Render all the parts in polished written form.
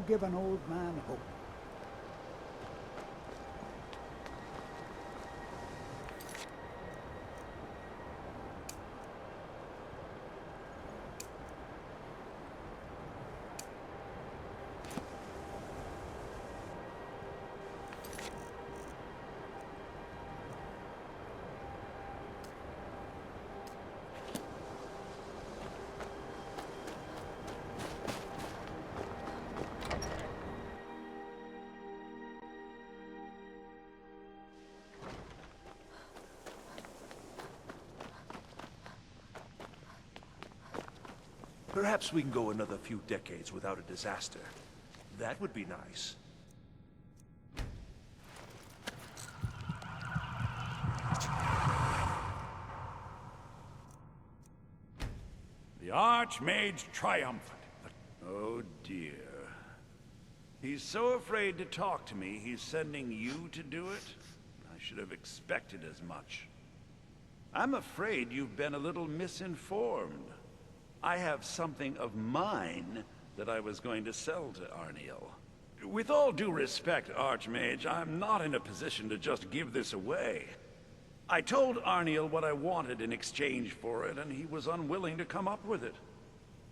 give an old man hope. Perhaps we can go another few decades without a disaster. That would be nice. The Archmage triumphant. Oh dear. He's so afraid to talk to me, he's sending you to do it? I should have expected as much. I'm afraid you've been a little misinformed. I have something of mine that I was going to sell to Arniel. With all due respect, Archmage, I'm not in a position to just give this away. I told Arniel what I wanted in exchange for it, and he was unwilling to come up with it.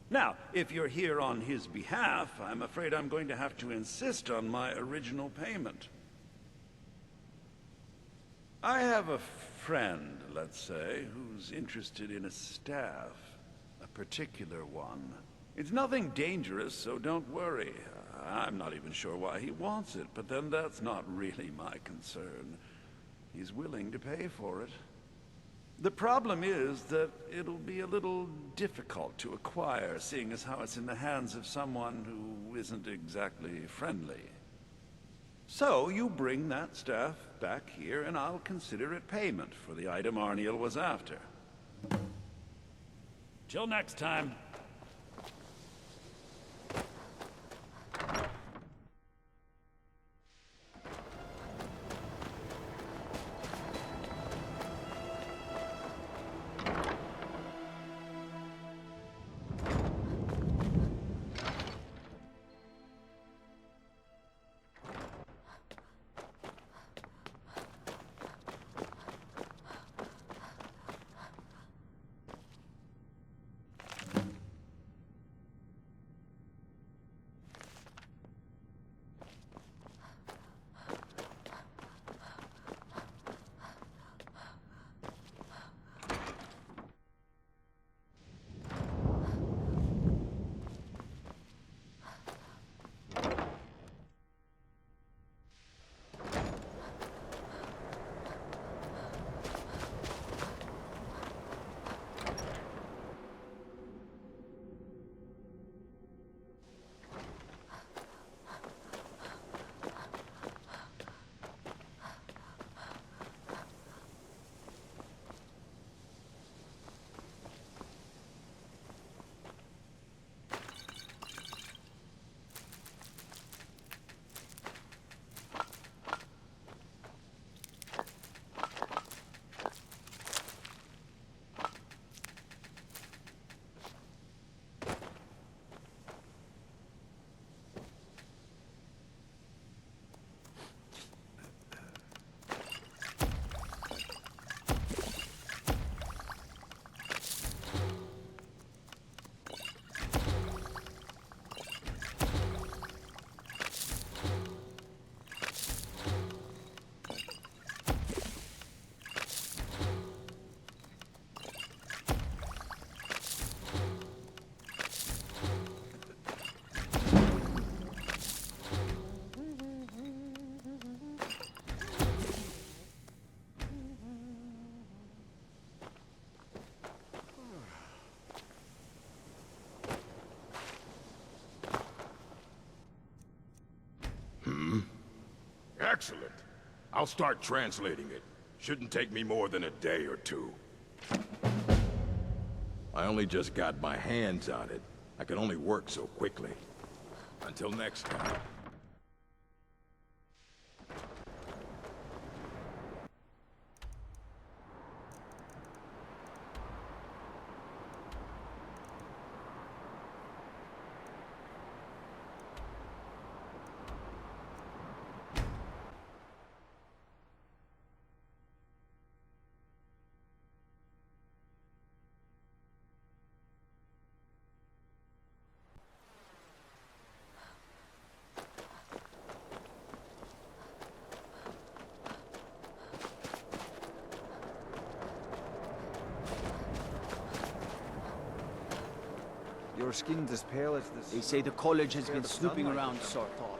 Now, if you're here on his behalf, I'm afraid I'm going to have to insist on my original payment. I have a friend, let's say, who's interested in a staff. A particular one. It's nothing dangerous, so don't worry. I'm not even sure why he wants it, but then that's not really my concern. He's willing to pay for it. The problem is that it'll be a little difficult to acquire, seeing as how it's in the hands of someone who isn't exactly friendly. So you bring that staff back here, and I'll consider it payment for the item Arniel was after. Till next time. Excellent. I'll start translating it. Shouldn't take me more than a day or two. I only just got my hands on it. I can only work so quickly. Until next time. Your skin's as pale as this. They say the college has been snooping around Sarthal.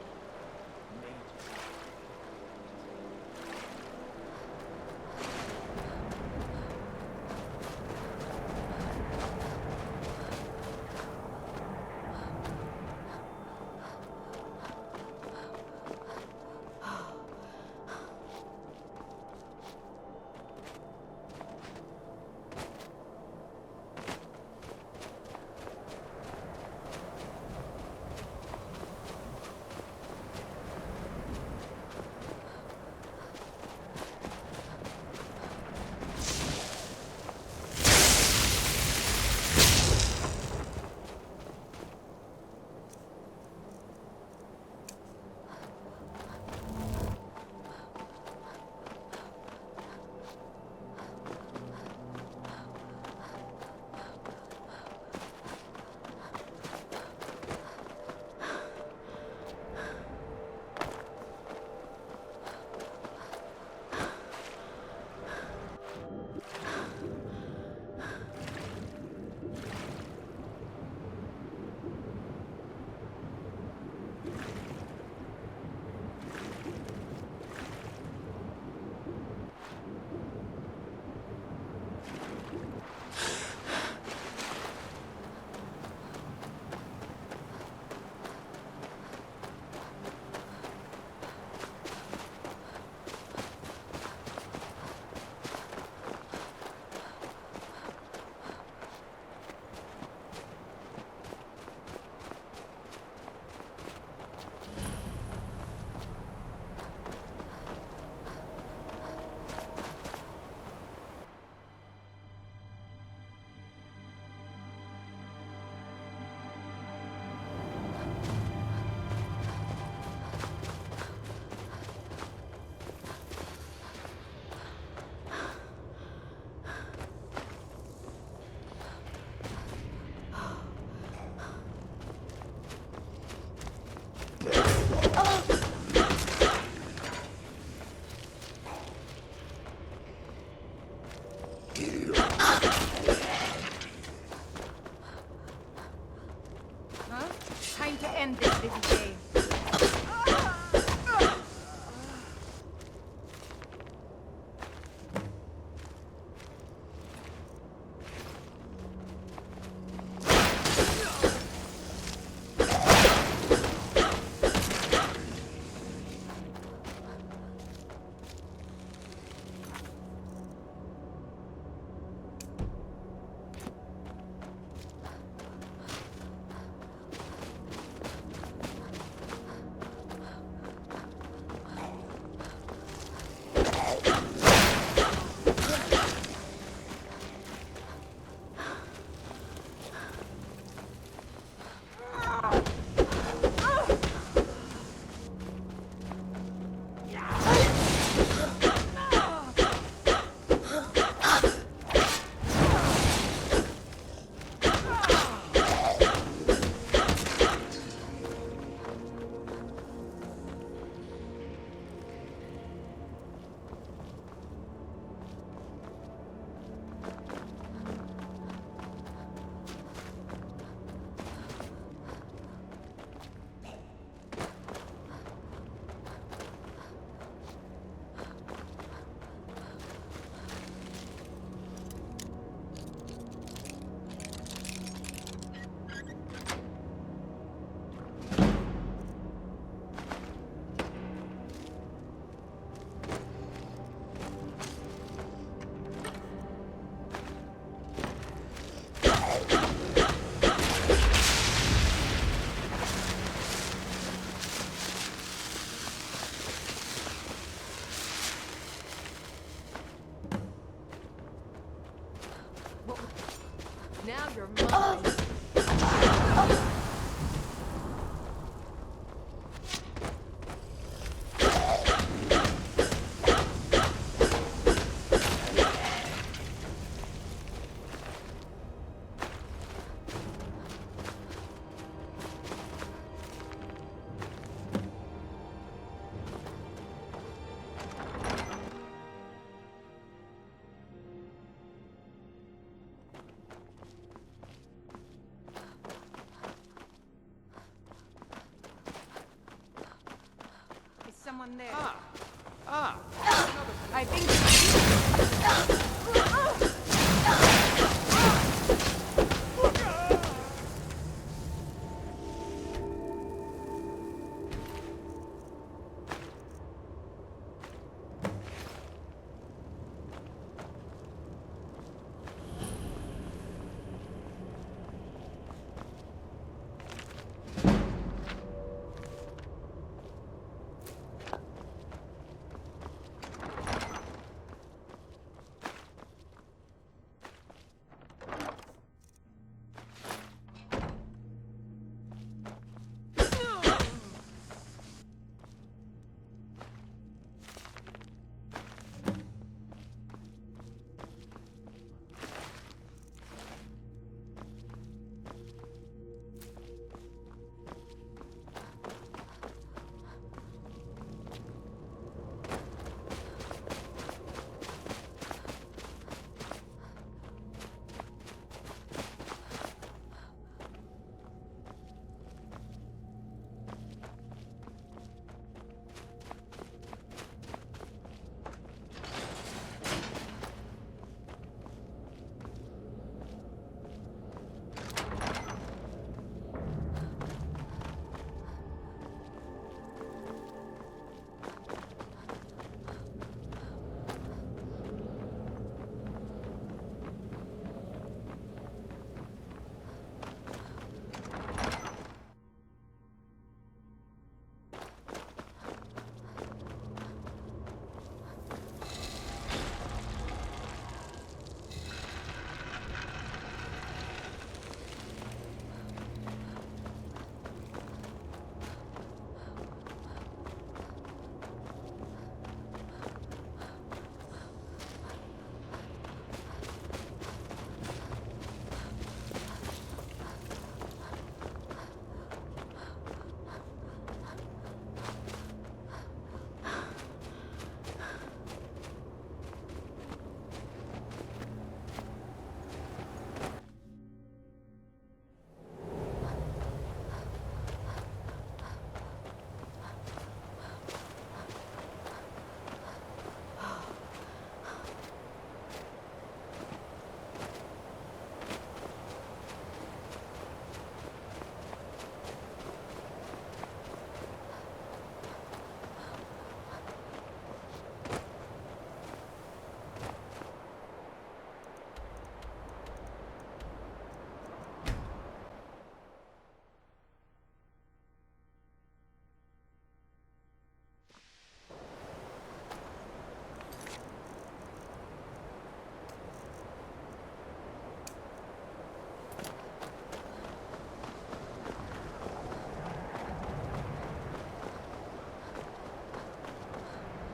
someone there. I think...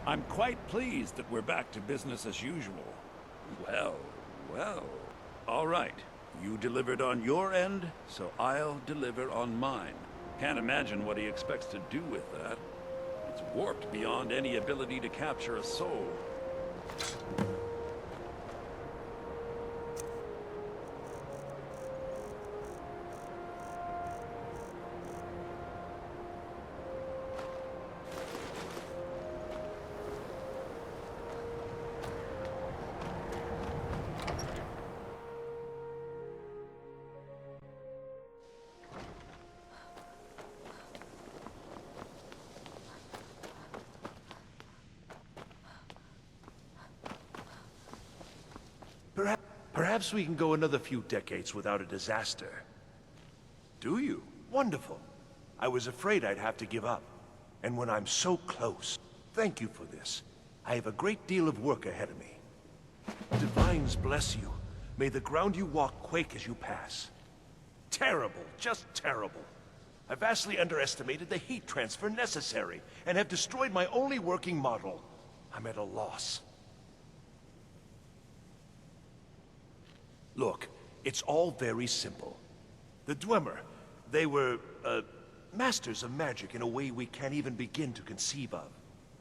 I'm quite pleased that we're back to business as usual. Well, well. All right. You delivered on your end, so I'll deliver on mine. Can't imagine what he expects to do with that. It's warped beyond any ability to capture a soul. Perhaps we can go another few decades without a disaster. Do you? Wonderful. I was afraid I'd have to give up. And when I'm so close, thank you for this. I have a great deal of work ahead of me. Divines bless you. May the ground you walk quake as you pass. Terrible, just terrible. I vastly underestimated the heat transfer necessary, and have destroyed my only working model. I'm at a loss. Look, it's all very simple. The Dwemer, they were, masters of magic in a way we can't even begin to conceive of.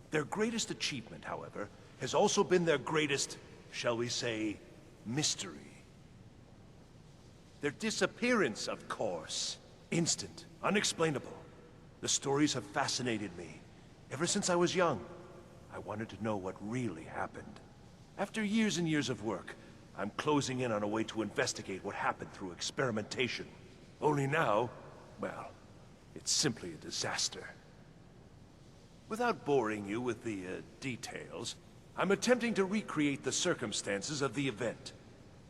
Their greatest achievement, however, has also been their greatest, shall we say, mystery. Their disappearance, of course. Instant, unexplainable. The stories have fascinated me, Ever since I was young, I wanted to know what really happened. After years and years of work, I'm closing in on a way to investigate what happened through experimentation. Only now, well, it's simply a disaster. Without boring you with the details, I'm attempting to recreate the circumstances of the event.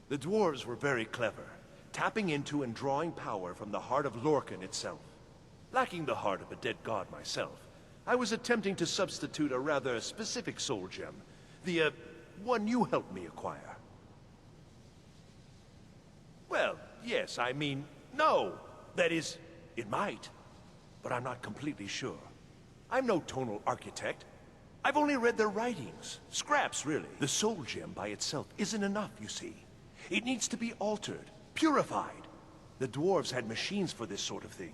The dwarves were very clever, tapping into and drawing power from the heart of Lorcan itself. Lacking the heart of a dead god myself, I was attempting to substitute a rather specific soul gem, the one you helped me acquire. Well, yes, I mean, no. That is, it might, but I'm not completely sure. I'm no tonal architect. I've only read their writings. Scraps, really. The soul gem by itself isn't enough, you see. It needs to be altered, purified. The dwarves had machines for this sort of thing.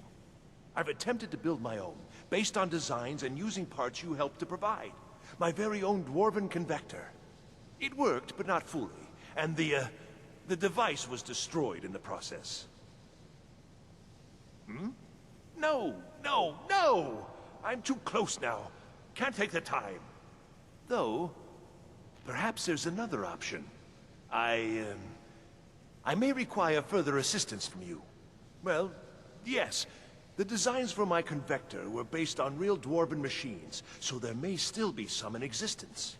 I've attempted to build my own, based on designs and using parts you helped to provide. My very own dwarven convector. It worked, but not fully, and the device was destroyed in the process. No, no, no! I'm too close now. Can't take the time. Though, perhaps there's another option. I may require further assistance from you. Well, yes. The designs for my convector were based on real dwarven machines, so there may still be some in existence.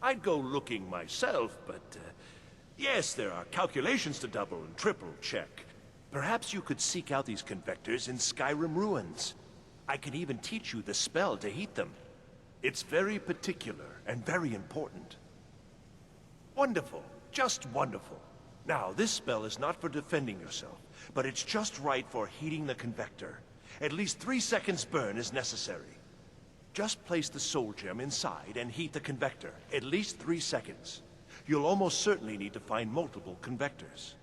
I'd go looking myself, but yes, there are calculations to double and triple check. Perhaps you could seek out these convectors in Skyrim ruins. I can even teach you the spell to heat them. It's very particular and very important. Wonderful. Just wonderful. Now, this spell is not for defending yourself, but it's just right for heating the convector. At least 3 seconds burn is necessary. Just place the soul gem inside and heat the convector. At least 3 seconds. You'll almost certainly need to find multiple convectors.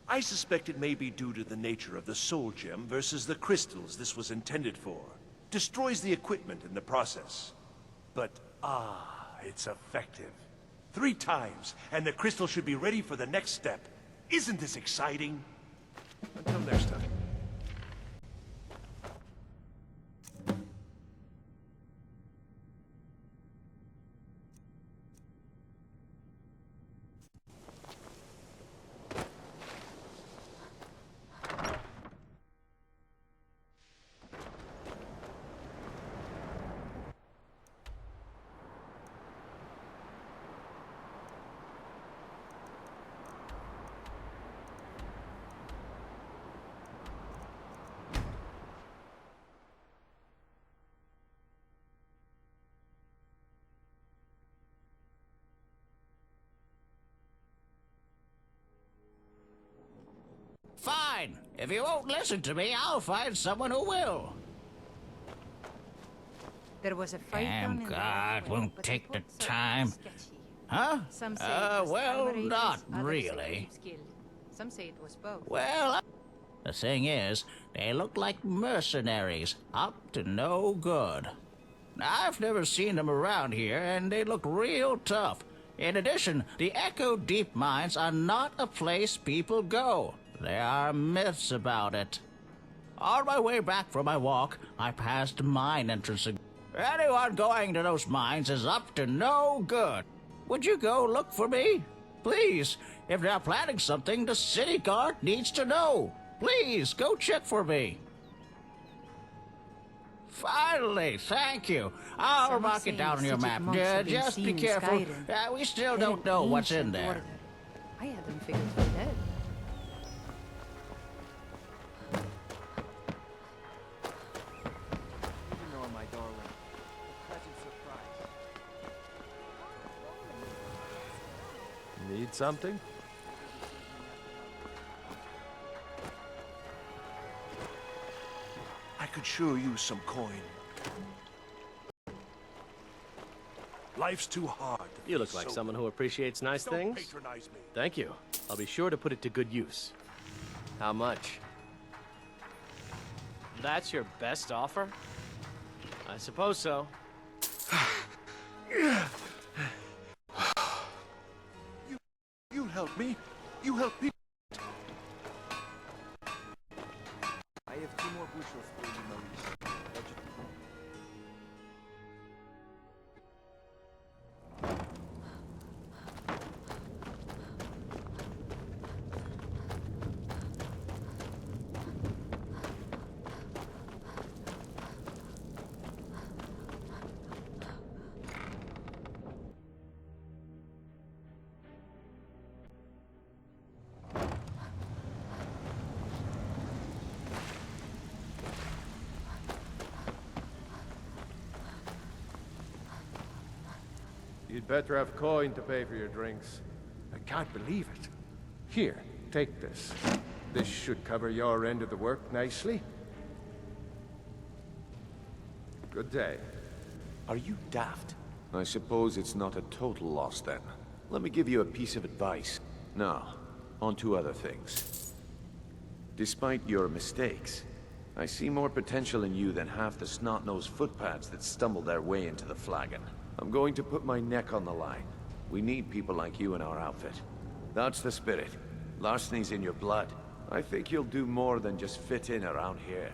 I suspect it may be due to the nature of the soul gem versus the crystals this was intended for. Destroys the equipment in the process. But, it's effective. 3 times, and the crystal should be ready for the next step. Isn't this exciting? Until next time. Fine. If you won't listen to me, I'll find someone who will. There was a fight Damn on in God, the won't but take it the looked so time. sketchy. Huh? Some say it was Well, Calentes, not others say really. it was killed. Some say it was both. Well, the thing is, they look like mercenaries, up to no good. I've never seen them around here, and they look real tough. In addition, the Echo Deep Mines are not a place people go. There are myths about it. On my way back from my walk, I passed mine entrance. Anyone going to those mines is up to no good. Would you go look for me? Please, if they're planning something, the city guard needs to know. Please, go check for me. Finally, thank you. I'll Some mark say it down on your Khajiit map. monks have been Just be seen in careful. Skyrim. We still They're don't an know what's in ancient there. order. I had them figured for dead. Ignore my darling. Pleasant surprise. Need something? I could sure use some coin. Life's too hard. to You be look like so- someone who appreciates nice Don't things. patronize me. Thank you. I'll be sure to put it to good use. How much? That's your best offer? I suppose so. You help me. You help me. I have 2 more bushels for you, Maurice. You'd better have coin to pay for your drinks. I can't believe it. Here, take this. This should cover your end of the work nicely. Good day. Are you daft? I suppose it's not a total loss then. Let me give you a piece of advice. Now, on to other things. Despite your mistakes, I see more potential in you than half the snot-nosed footpads that stumbled their way into the flagon. I'm going to put my neck on the line. We need people like you in our outfit. That's the spirit. Larceny's in your blood. I think you'll do more than just fit in around here.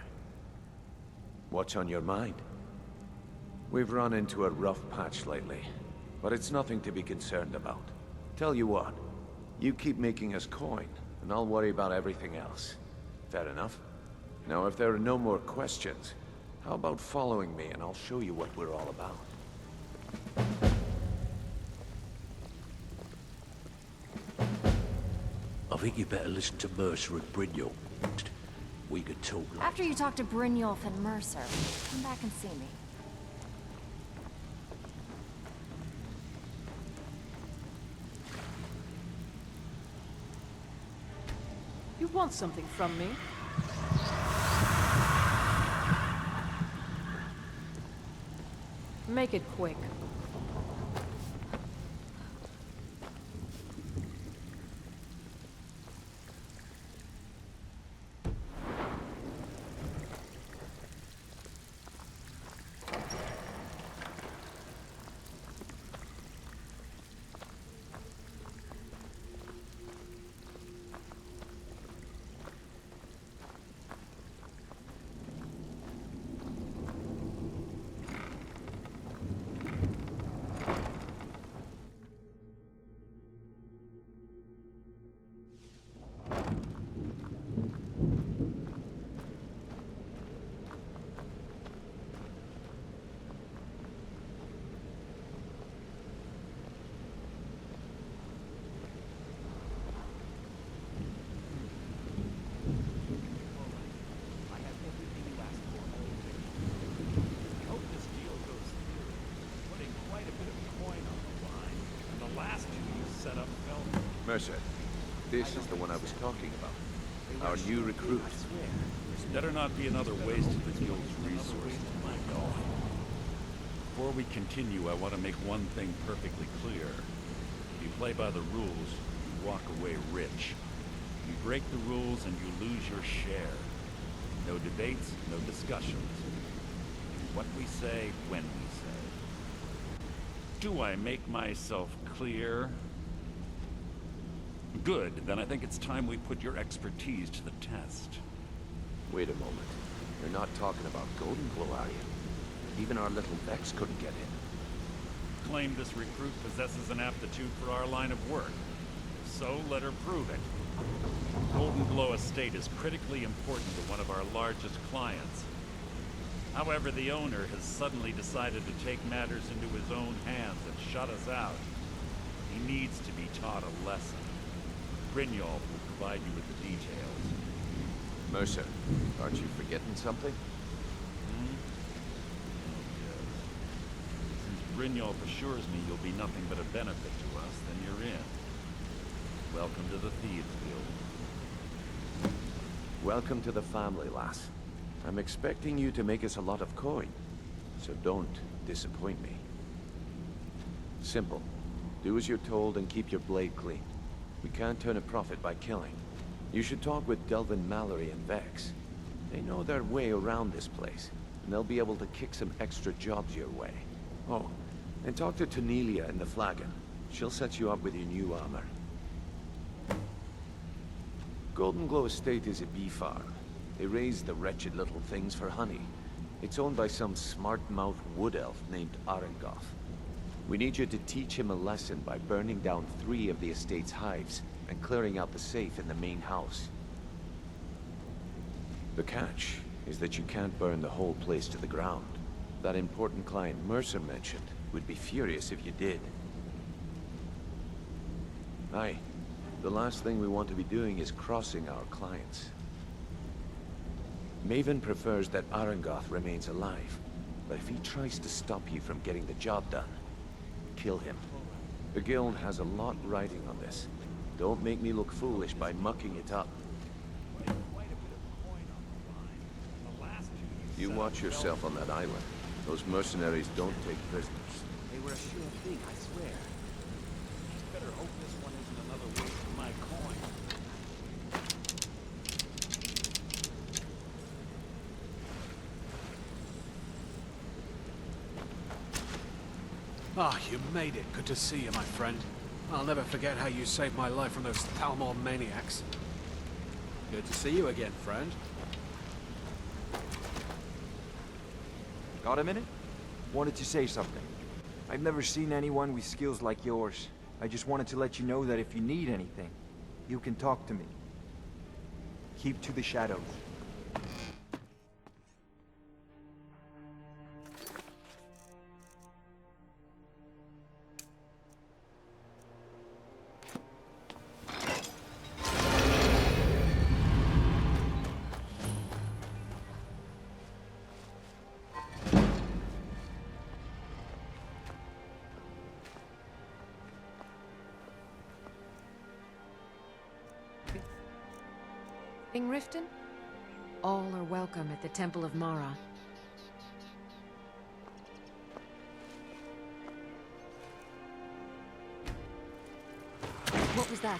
What's on your mind? We've run into a rough patch lately, but it's nothing to be concerned about. Tell you what, you keep making us coin, and I'll worry about everything else. Fair enough? Now, if there are no more questions, how about following me and I'll show you what we're all about. I think you better listen to Mercer and Brynjolf. We could talk later. After you talk to Brynjolf and Mercer, come back and see me. You want something from me? Make it quick. Mercer, this is the one I was talking about. Our new recruit. Better not be another waste of the guild's resources, my dog. Before we continue, I want to make one thing perfectly clear. If you play by the rules, you walk away rich. You break the rules and you lose your share. No debates, no discussions. What we say, when we say. Do I make myself clear? Good, then I think it's time we put your expertise to the test. Wait a moment. You're not talking about Golden Glow, are you? Even our little Vex couldn't get in. Claim this recruit possesses an aptitude for our line of work. If so, let her prove it. Golden Glow Estate is critically important to one of our largest clients. However, the owner has suddenly decided to take matters into his own hands and shut us out. He needs to be taught a lesson. Brynjolf will provide you with the details. Mercer, aren't you forgetting something? Oh, yes. Since Brynjolf assures me you'll be nothing but a benefit to us, then you're in. Welcome to the Thieves Guild. Welcome to the family, lass. I'm expecting you to make us a lot of coin, so don't disappoint me. Simple. Do as you're told and keep your blade clean. We can't turn a profit by killing. You should talk with Delvin Mallory and Vex. They know their way around this place, and they'll be able to kick some extra jobs your way. Oh, and talk to Tanelia in the Flagon. She'll set you up with your new armor. Golden Glow Estate is a bee farm. They raise the wretched little things for honey. It's owned by some smart-mouthed wood elf named Arengoth. We need you to teach him a lesson by burning down 3 of the estate's hives and clearing out the safe in the main house. The catch is that you can't burn the whole place to the ground. That important client Mercer mentioned would be furious if you did. Aye, the last thing we want to be doing is crossing our clients. Maven prefers that Arengoth remains alive, but if he tries to stop you from getting the job done, kill him. The guild has a lot riding on this. Don't make me look foolish by mucking it up. You watch yourself on that island. Those mercenaries don't take prisoners. They were a sure thing, I swear. Better hope this one isn't another waste of my coin. Ah, you made it. Good to see you, my friend. I'll never forget how you saved my life from those Thalmor maniacs. Good to see you again, friend. Got a minute? Wanted to say something. I've never seen anyone with skills like yours. I just wanted to let you know that if you need anything, you can talk to me. Keep to the shadows. King Riften? All are welcome at the Temple of Mara. What was that?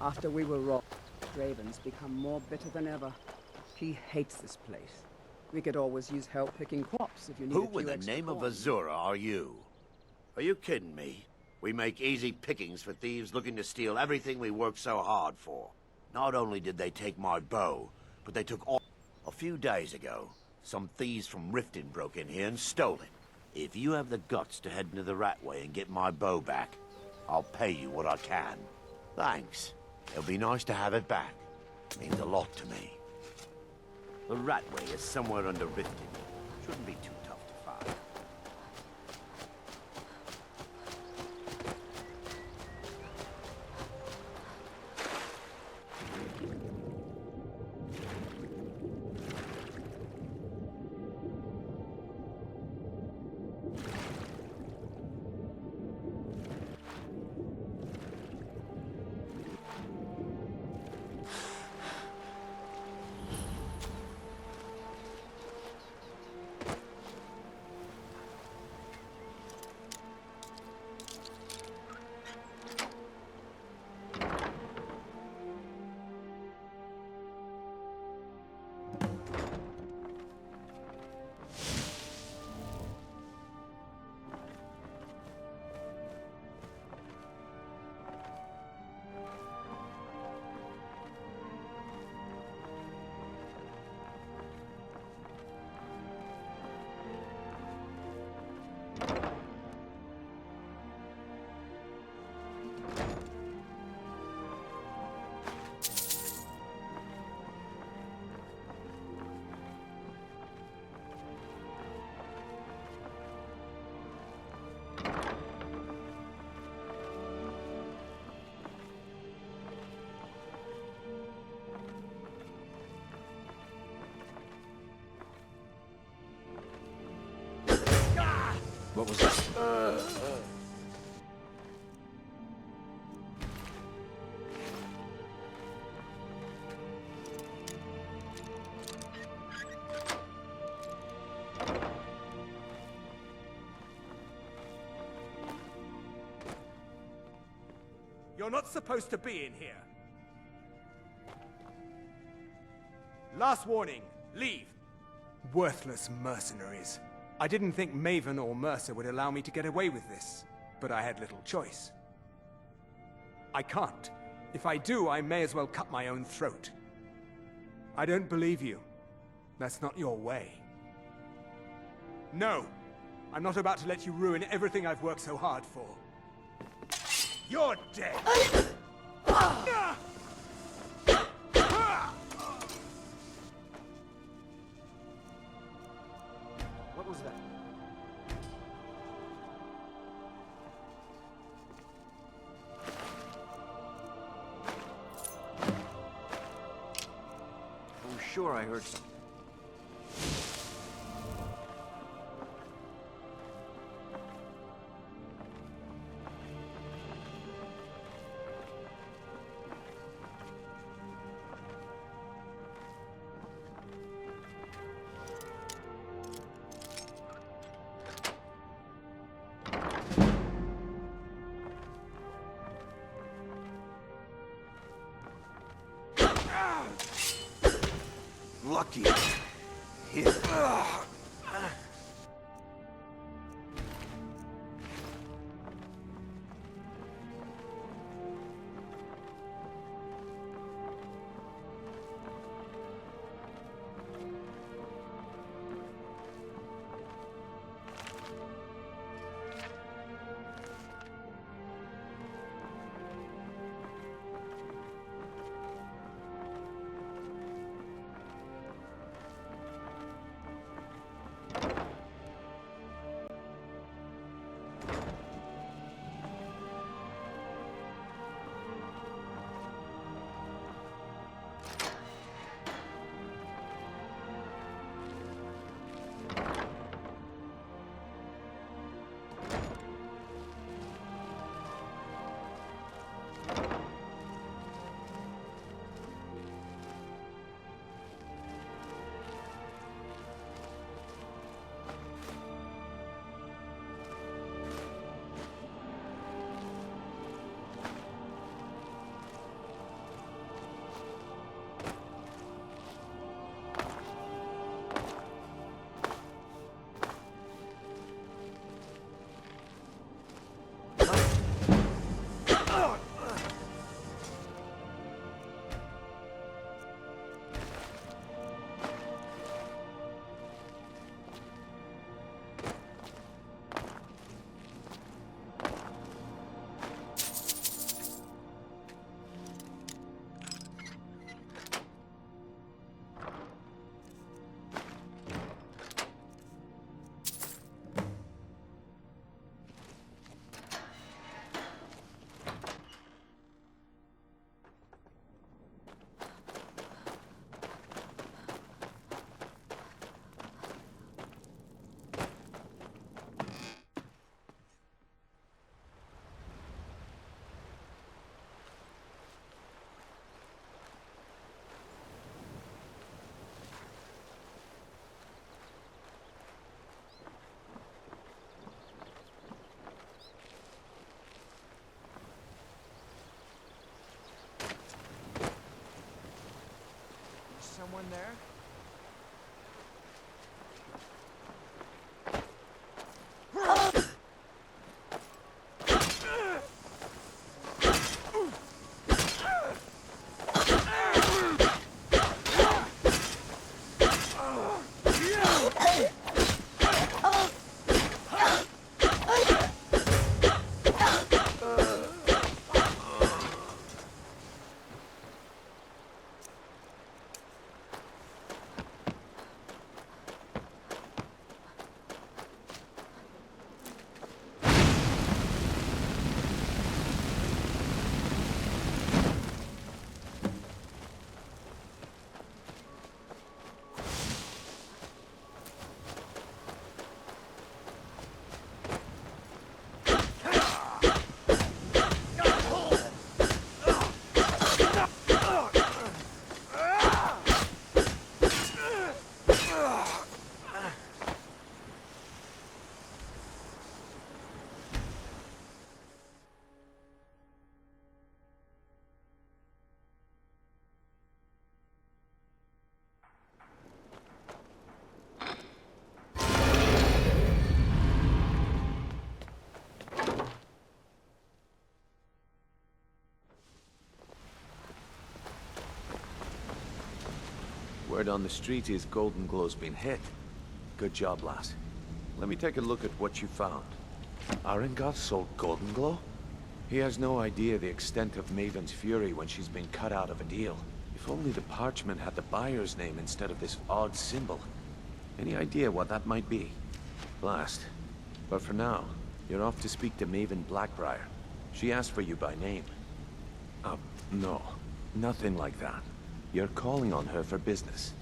After we were robbed, Draven's become more bitter than ever. He hates this place. We could always use help picking crops if you need a Who in the name of Azura are you? Are you kidding me? We make easy pickings for thieves looking to steal everything we work so hard for. Not only did they take my bow, but they took all... A few days ago, some thieves from Riften broke in here and stole it. If you have the guts to head into the Ratway and get my bow back, I'll pay you what I can. Thanks. It'll be nice to have it back. It means a lot to me. The Ratway is somewhere under Riften. Shouldn't be too tough to find. What was that? You're not supposed to be in here. Last warning, leave. Worthless mercenaries. I didn't think Maven or Mercer would allow me to get away with this, but I had little choice. I can't. If I do, I may as well cut my own throat. I don't believe you. That's not your way. No! I'm not about to let you ruin everything I've worked so hard for. You're dead! What was that? I'm sure I heard something. Lucky. Here. Someone there? Word on the street is Golden Glow's been hit. Good job, lass. Let me take a look at what you found. Arengar sold Golden Glow? He has no idea the extent of Maven's fury when she's been cut out of a deal. If only the parchment had the buyer's name instead of this odd symbol. Any idea what that might be? Blast. But for now, you're off to speak to Maven Blackbriar. She asked for you by name. No. Nothing like that. You're calling on her for business.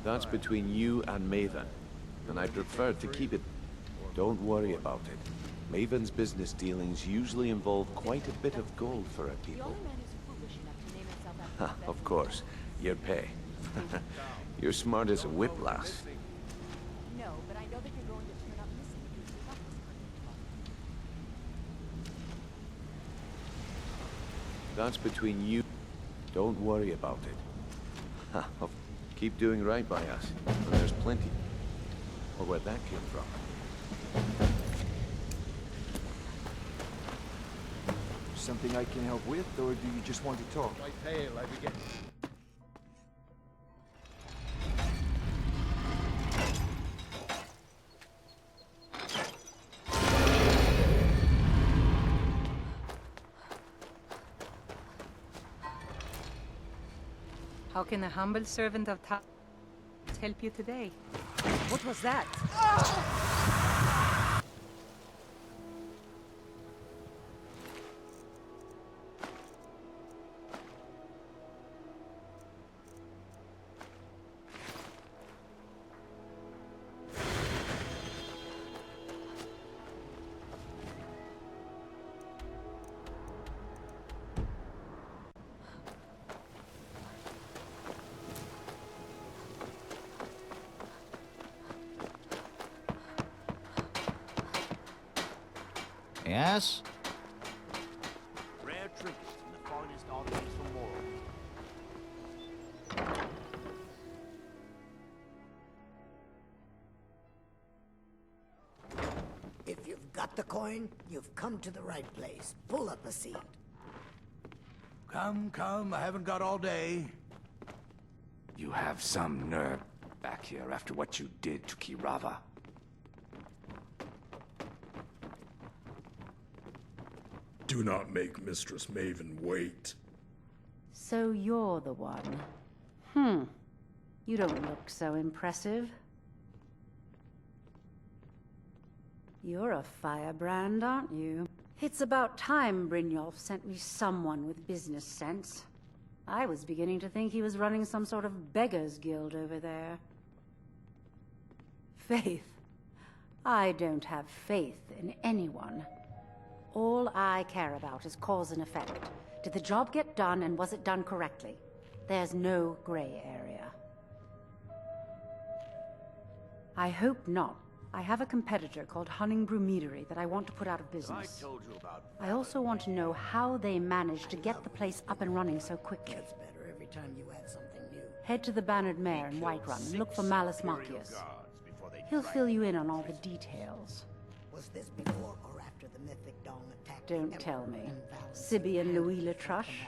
That's between you and Maven, and I prefer to keep it... Don't worry about it. Maven's business dealings usually involve quite a bit of gold for her people. Of course, your pay. You're smart as a whiplash. No, but I know that you're going to turn up missing because you got this. That's between you... Don't worry about it. Keep doing right by us, and there's plenty. Or where that came from. Something I can help with, or do you just want to talk? Quite pale, I begin. How can a humble servant of Ta help you today? What was that? Yes? Rare trinkets from the finest articles from Morrow. If you've got the coin, you've come to the right place. Pull up a seat. Come, I haven't got all day. You have some nerve back here after what you did to Kirava. Do not make Mistress Maven wait. So you're the one. You don't look so impressive. You're a firebrand, aren't you? It's about time Brynjolf sent me someone with business sense. I was beginning to think he was running some sort of beggars guild over there. Faith. I don't have faith in anyone. All I care about is cause and effect. Did the job get done, and was it done correctly? There's no gray area. I hope not. I have a competitor called Hunningbrew Meadery that I want to put out of business. I told you about... I also want to know how they managed to get the place up and running so quickly. Gets better every time you add something new. Head to the Bannered Mare in Whiterun and look for Malus Marcius. He'll fill you in on all the details. Was this before or after the mythic Dong attack? Don't tell me. Sibby and Louis Latruche?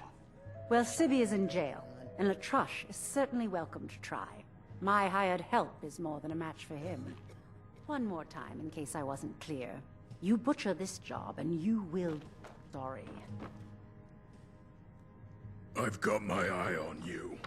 Well, Sibby is in jail, and Latruche is certainly welcome to try. My hired help is more than a match for him. One more time, in case I wasn't clear. You butcher this job, and you will... Sorry. I've got my eye on you.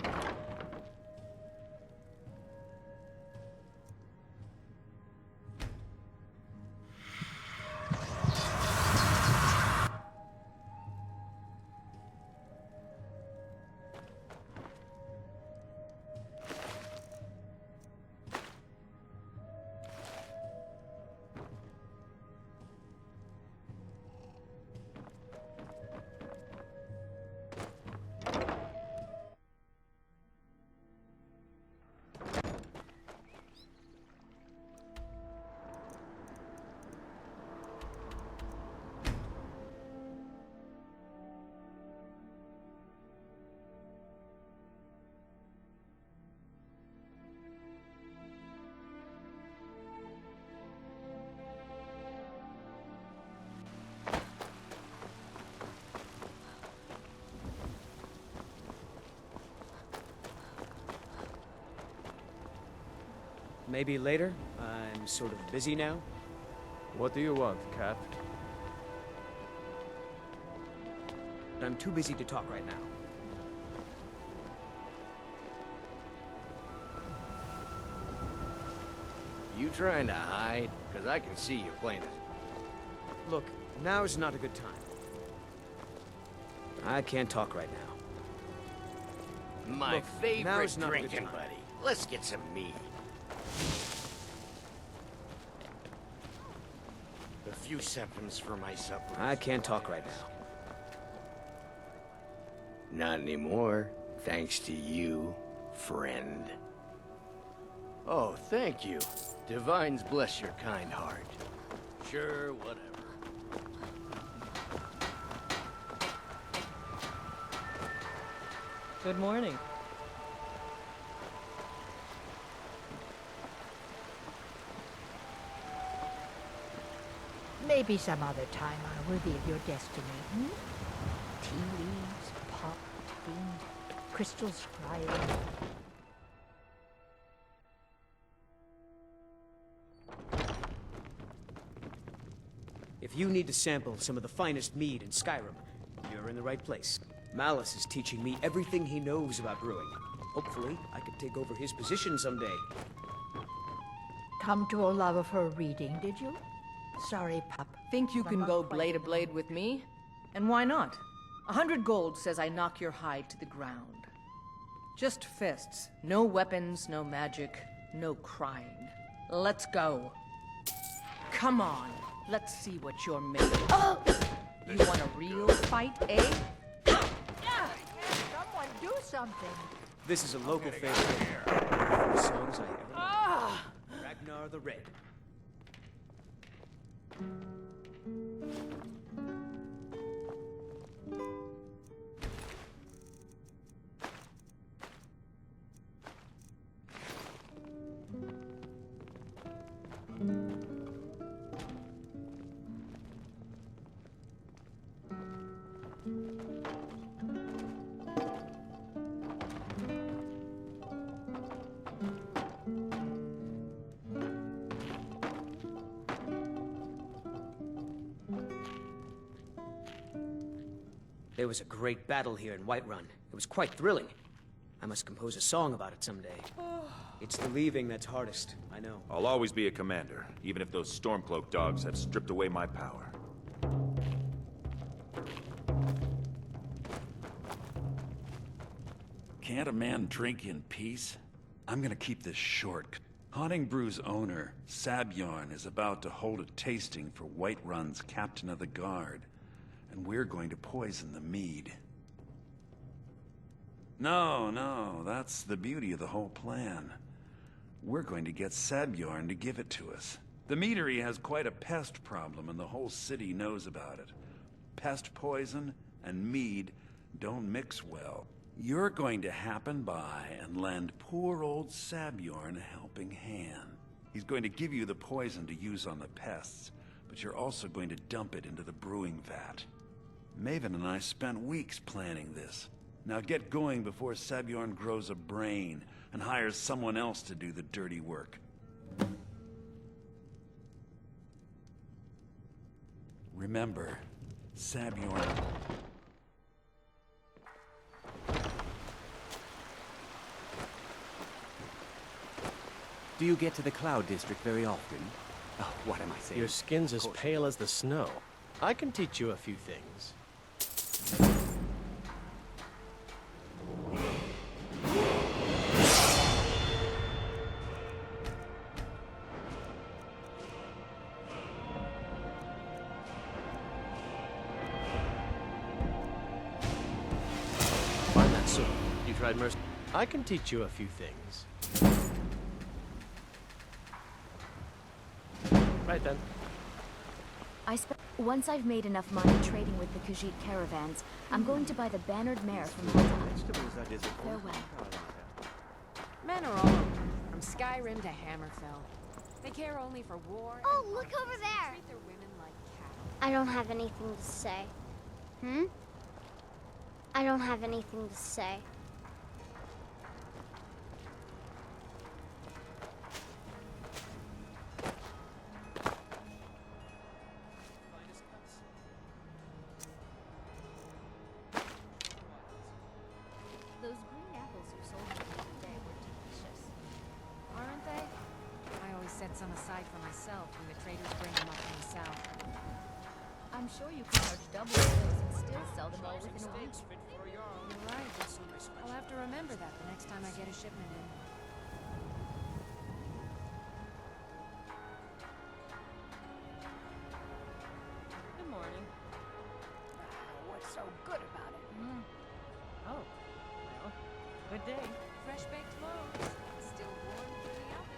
Maybe later? I'm sort of busy now. What do you want, Cap? but I'm too busy to talk right now. You trying to hide? Because I can see you playing it. Look, now's not a good time. I can't talk right now. My Look, favorite now's not a good drinking time. buddy. Let's get some mead. A few seconds for my supper. I can't talk right now. Not anymore, thanks to you, friend. Oh, thank you. Divines bless your kind heart. Sure, whatever. Good morning. Maybe some other time I'll reveal your destiny, hmm? Tea leaves, pot, fiend, crystal scrying. If you need to sample some of the finest mead in Skyrim, you're in the right place. Malice is teaching me everything he knows about brewing. Hopefully, I can take over his position someday. Come to a lava for a reading, did you? Sorry, pup. Think you I'm can not go quite blade to in the blade with me? And why not? 100 gold says I knock your hide to the ground. Just fists. No weapons, no magic, no crying. Let's go. Come on. Let's see what you're made of. Oh! You want a real fight, eh? Someone do something! This is a local favorite. The songs I ever loved. Ragnar the Red. There was a great battle here in Whiterun. It was quite thrilling. I must compose a song about it someday. It's the leaving that's hardest, I know. I'll always be a commander, even if those Stormcloak dogs have stripped away my power. Can't a man drink in peace? I'm gonna keep this short. Haunting Brew's owner, Sabjorn, is about to hold a tasting for Whiterun's Captain of the Guard. And we're going to poison the mead. No, that's the beauty of the whole plan. We're going to get Sabjorn to give it to us. The meadery has quite a pest problem, and the whole city knows about it. Pest poison and mead don't mix well. You're going to happen by and lend poor old Sabjorn a helping hand. He's going to give you the poison to use on the pests, but you're also going to dump it into the brewing vat. Maven and I spent weeks planning this. Now get going before Sabjorn grows a brain and hires someone else to do the dirty work. Remember, Sabjorn... Do you get to the Cloud District very often? Oh, what am I saying? Your skin's as pale as the snow. I can teach you a few things. Find that sword. You tried mercy. I can teach you a few things. Right then. Once I've made enough money trading with the Khajiit caravans, I'm going to buy the bannered mare from Halta. Farewell. Men are all over, from Skyrim to Hammerfell. They care only for war. Oh, look over there! Treat their women like cattle. I don't have anything to say. Hmm? I don't have anything to say. pockets on the side for myself when the traders bring them up from the south. I'm sure you can charge double for those and still sell them all within a week. You're right. I'll have to remember that the next time I get a shipment in. Good morning. What's so good about it? Oh, well, good day. Fresh baked loaves. Still warm from the oven.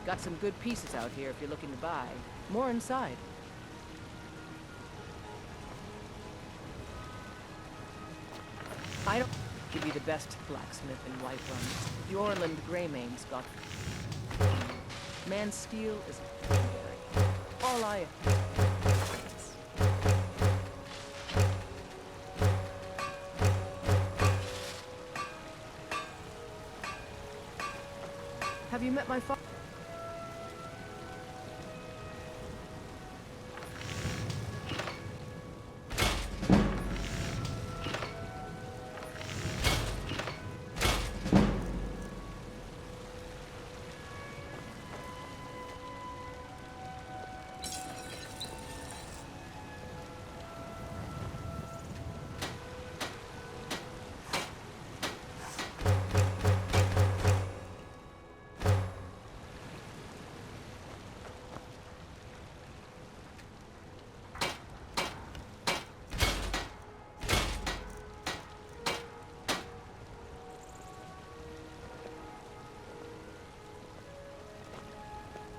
Got some good pieces out here if you're looking to buy. More inside. I don't give you the best blacksmith in Whiterun. The Orland Greymane's got... Man steel is legendary. All I... Have you met my father?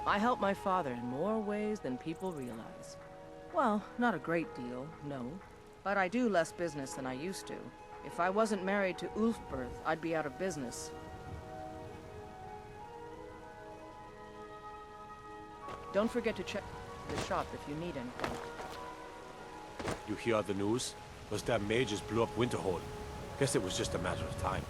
I help my father in more ways than people realize. Well, not a great deal, no. But I do less business than I used to. If I wasn't married to Ulfberth, I'd be out of business. Don't forget to check the shop if you need anything. You hear the news? Those damn mages blew up Winterhold. Guess it was just a matter of time.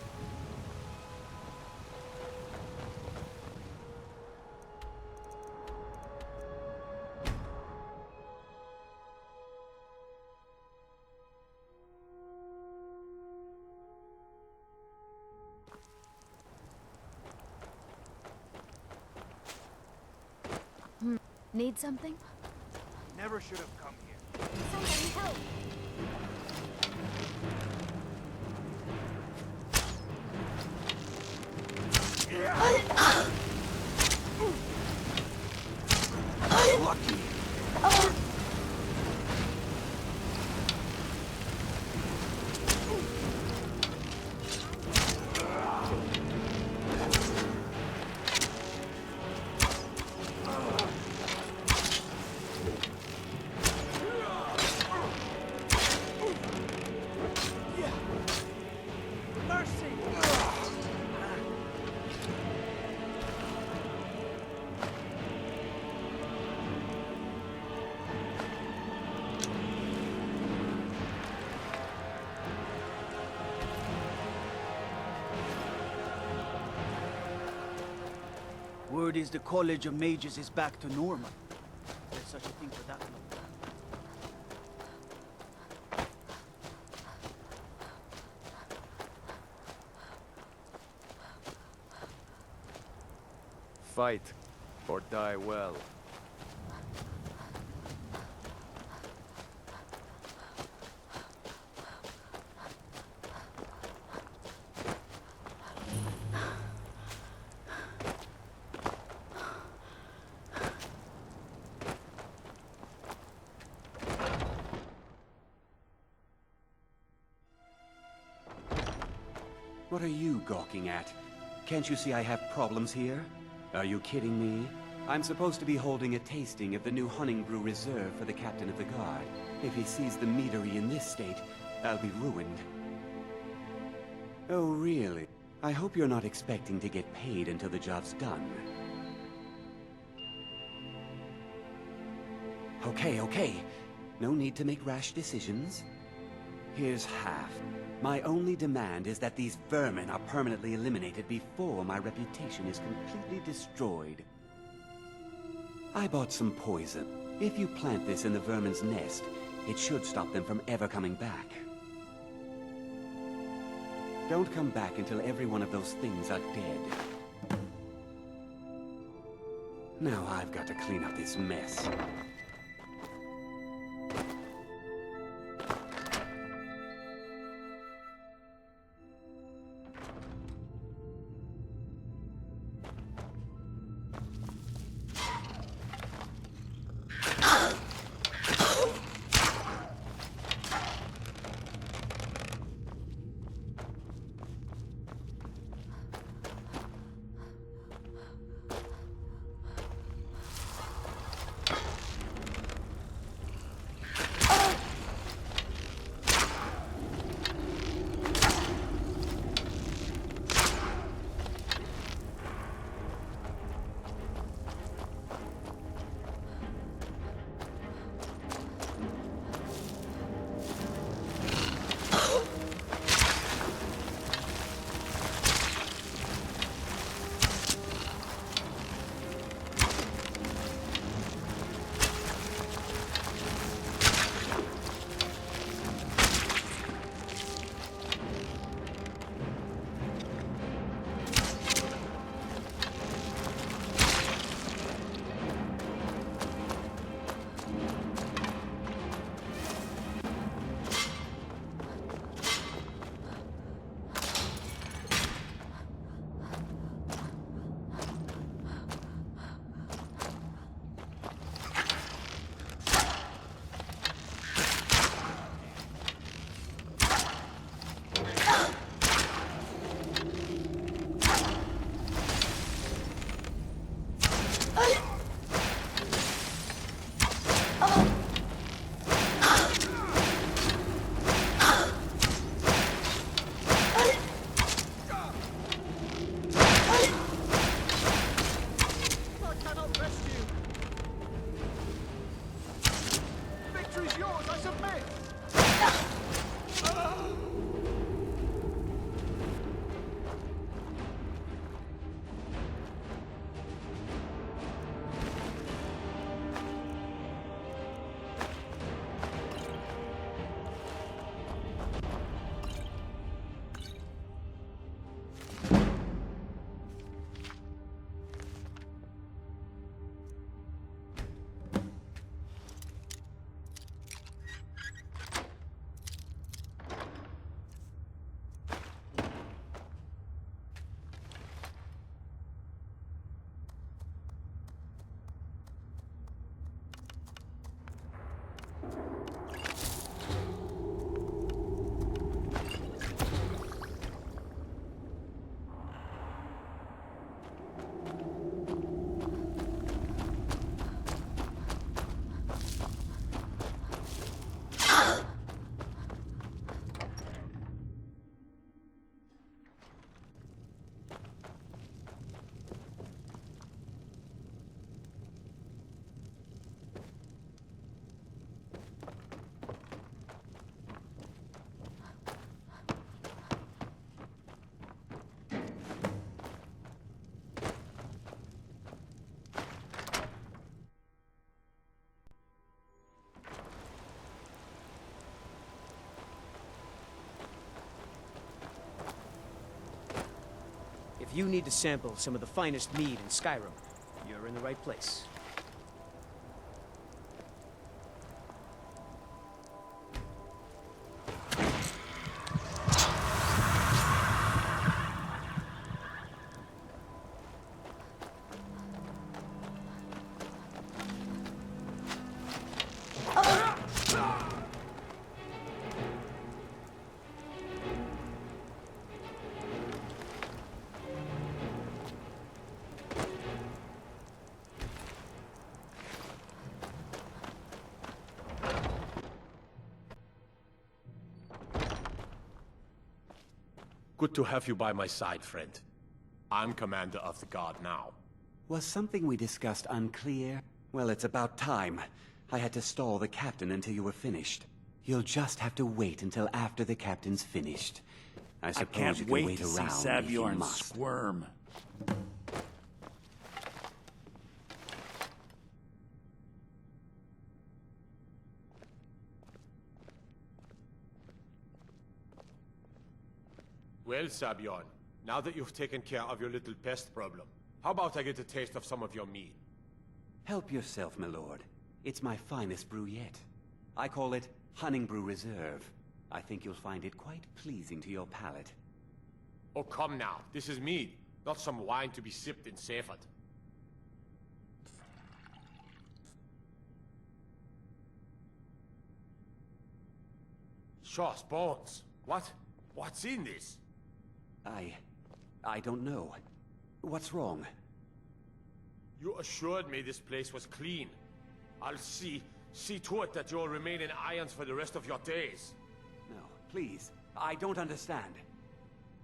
Need something? Never should have come here. Somebody help! Lucky. Word is the College of Mages is back to normal. There's such a thing for that long. Fight, or die well. What are you gawking at? Can't you see I have problems here? Are you kidding me? I'm supposed to be holding a tasting of the new Honningbrew Reserve for the captain of the guard. If he sees the meadery in this state, I'll be ruined. Oh, really? I hope you're not expecting to get paid until the job's done. Okay. No need to make rash decisions. Here's half. My only demand is that these vermin are permanently eliminated before my reputation is completely destroyed. I bought some poison. If you plant this in the vermin's nest, it should stop them from ever coming back. Don't come back until every one of those things are dead. Now I've got to clean up this mess. If you need to sample some of the finest mead in Skyrim, you're in the right place. Good to have you by my side, friend. I'm commander of the guard now. Was something we discussed unclear? Well, it's about time. I had to stall the captain until you were finished. You'll just have to wait until after the captain's finished. I suppose you can't can wait wait to see around if you Sabjorn must. squirm. Well, Sabjorn, now that you've taken care of your little pest problem, how about I get a taste of some of your mead? Help yourself, my lord. It's my finest brew yet. I call it Hunning Brew Reserve. I think you'll find it quite pleasing to your palate. Oh, come now. This is mead, not some wine to be sipped and savored. Shaw's bones. What's in this? I don't know. What's wrong? You assured me this place was clean. I'll see to it that you'll remain in irons for the rest of your days. No, please. I don't understand.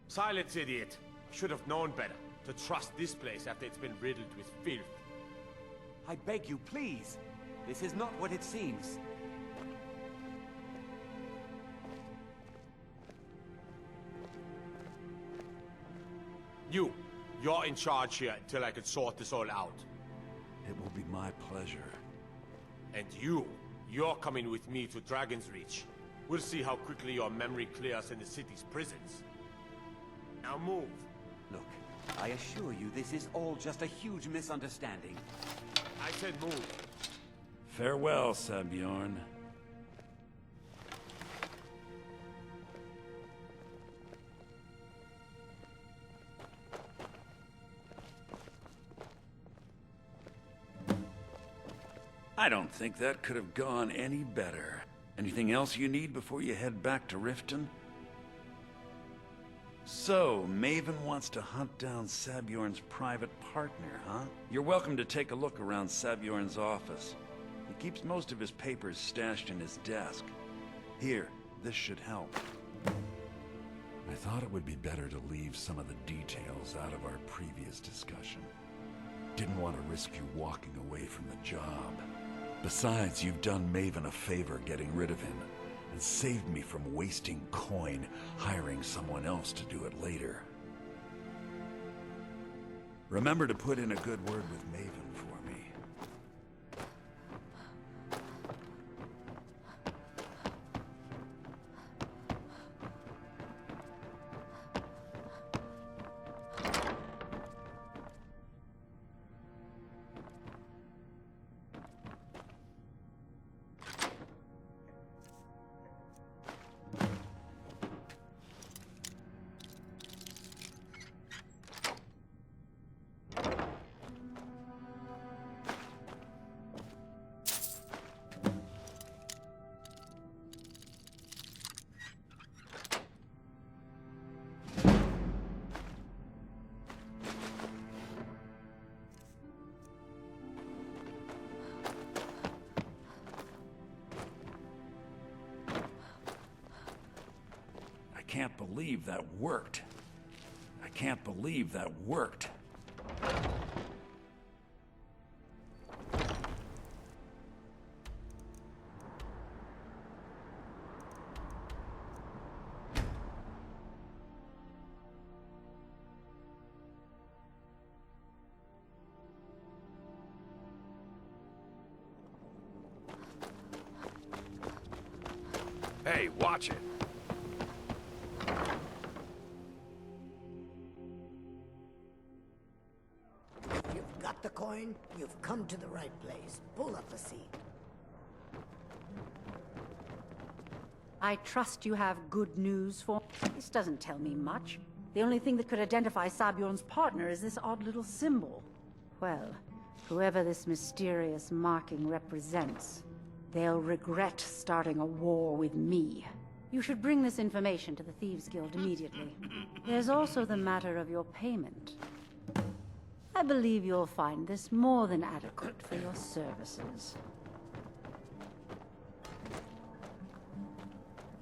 Silence, idiot. I should have known better to trust this place after it's been riddled with filth. I beg you, please. This is not what it seems. You're in charge here until I can sort this all out. It will be my pleasure. And you're coming with me to Dragon's Reach. We'll see how quickly your memory clears in the city's prisons. Now move. Look, I assure you this is all just a huge misunderstanding. I said move. Farewell, Sabjorn. I don't think that could have gone any better. Anything else you need before you head back to Riften? So, Maven wants to hunt down Sabjorn's private partner, huh? You're welcome to take a look around Sabjorn's office. He keeps most of his papers stashed in his desk. Here, this should help. I thought it would be better to leave some of the details out of our previous discussion. Didn't want to risk you walking away from the job. Besides, you've done Maven a favor getting rid of him, and saved me from wasting coin hiring someone else to do it later. Remember to put in a good word with Maven for me. I can't believe that worked. I can't believe that worked. Hey, watch it. If you've got the coin, you've come to the right place. Pull up a seat. I trust you have good news for... This doesn't tell me much. The only thing that could identify Sabjorn's partner is this odd little symbol. Well, whoever this mysterious marking represents, they'll regret starting a war with me. You should bring this information to the Thieves Guild immediately. There's also the matter of your payment. I believe you'll find this more than adequate for your services.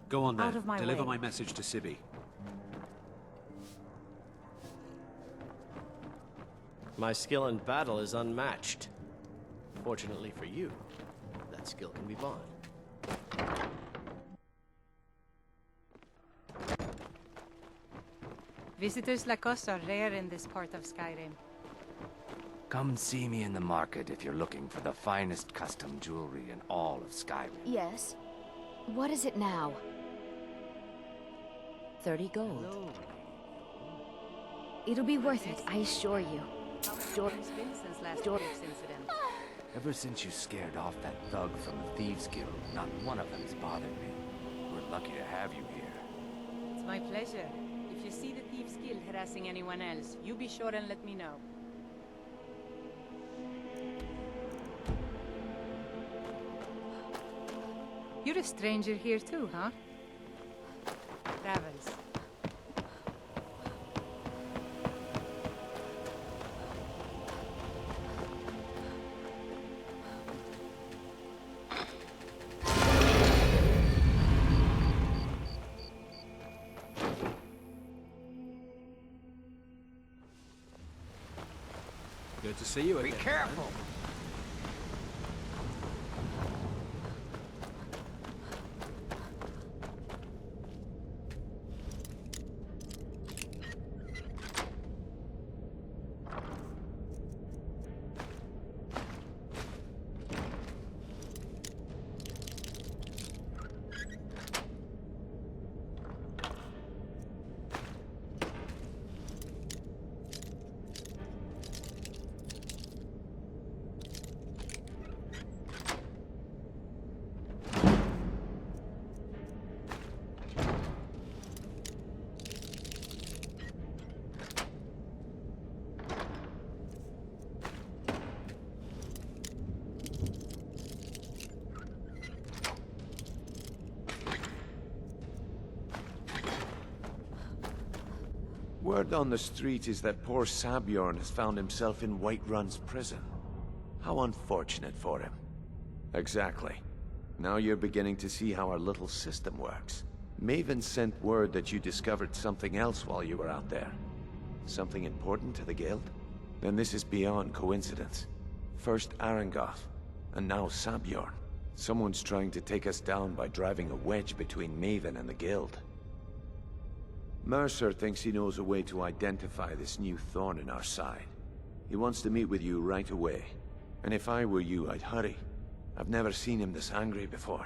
Go on then. Out of my Deliver way. my message to Sibby. My skill in battle is unmatched. Fortunately for you, that's that skill can be bought. Visitors like us are rare in this part of Skyrim. Come see me in the market if you're looking for the finest custom jewelry in all of Skyrim. Yes. What is it now? 30 gold. It'll be worth it, I assure you. How long has it been since last week's incident? Ever since you scared off that thug from the Thieves Guild, not one of them's bothered me. We're lucky to have you here. It's my pleasure. If you see the Thieves Guild harassing anyone else, you be sure and let me know. You're a stranger here too, huh? Travels. Good to see you again. Be careful! Word on the street is that poor Sabjorn has found himself in Whiterun's prison. How unfortunate for him. Exactly. Now you're beginning to see how our little system works. Maven sent word that you discovered something else while you were out there. Something important to the Guild? Then this is beyond coincidence. First Arangoth, and now Sabjorn. Someone's trying to take us down by driving a wedge between Maven and the Guild. Mercer thinks he knows a way to identify this new thorn in our side. He wants to meet with you right away. And if I were you, I'd hurry. I've never seen him this angry before.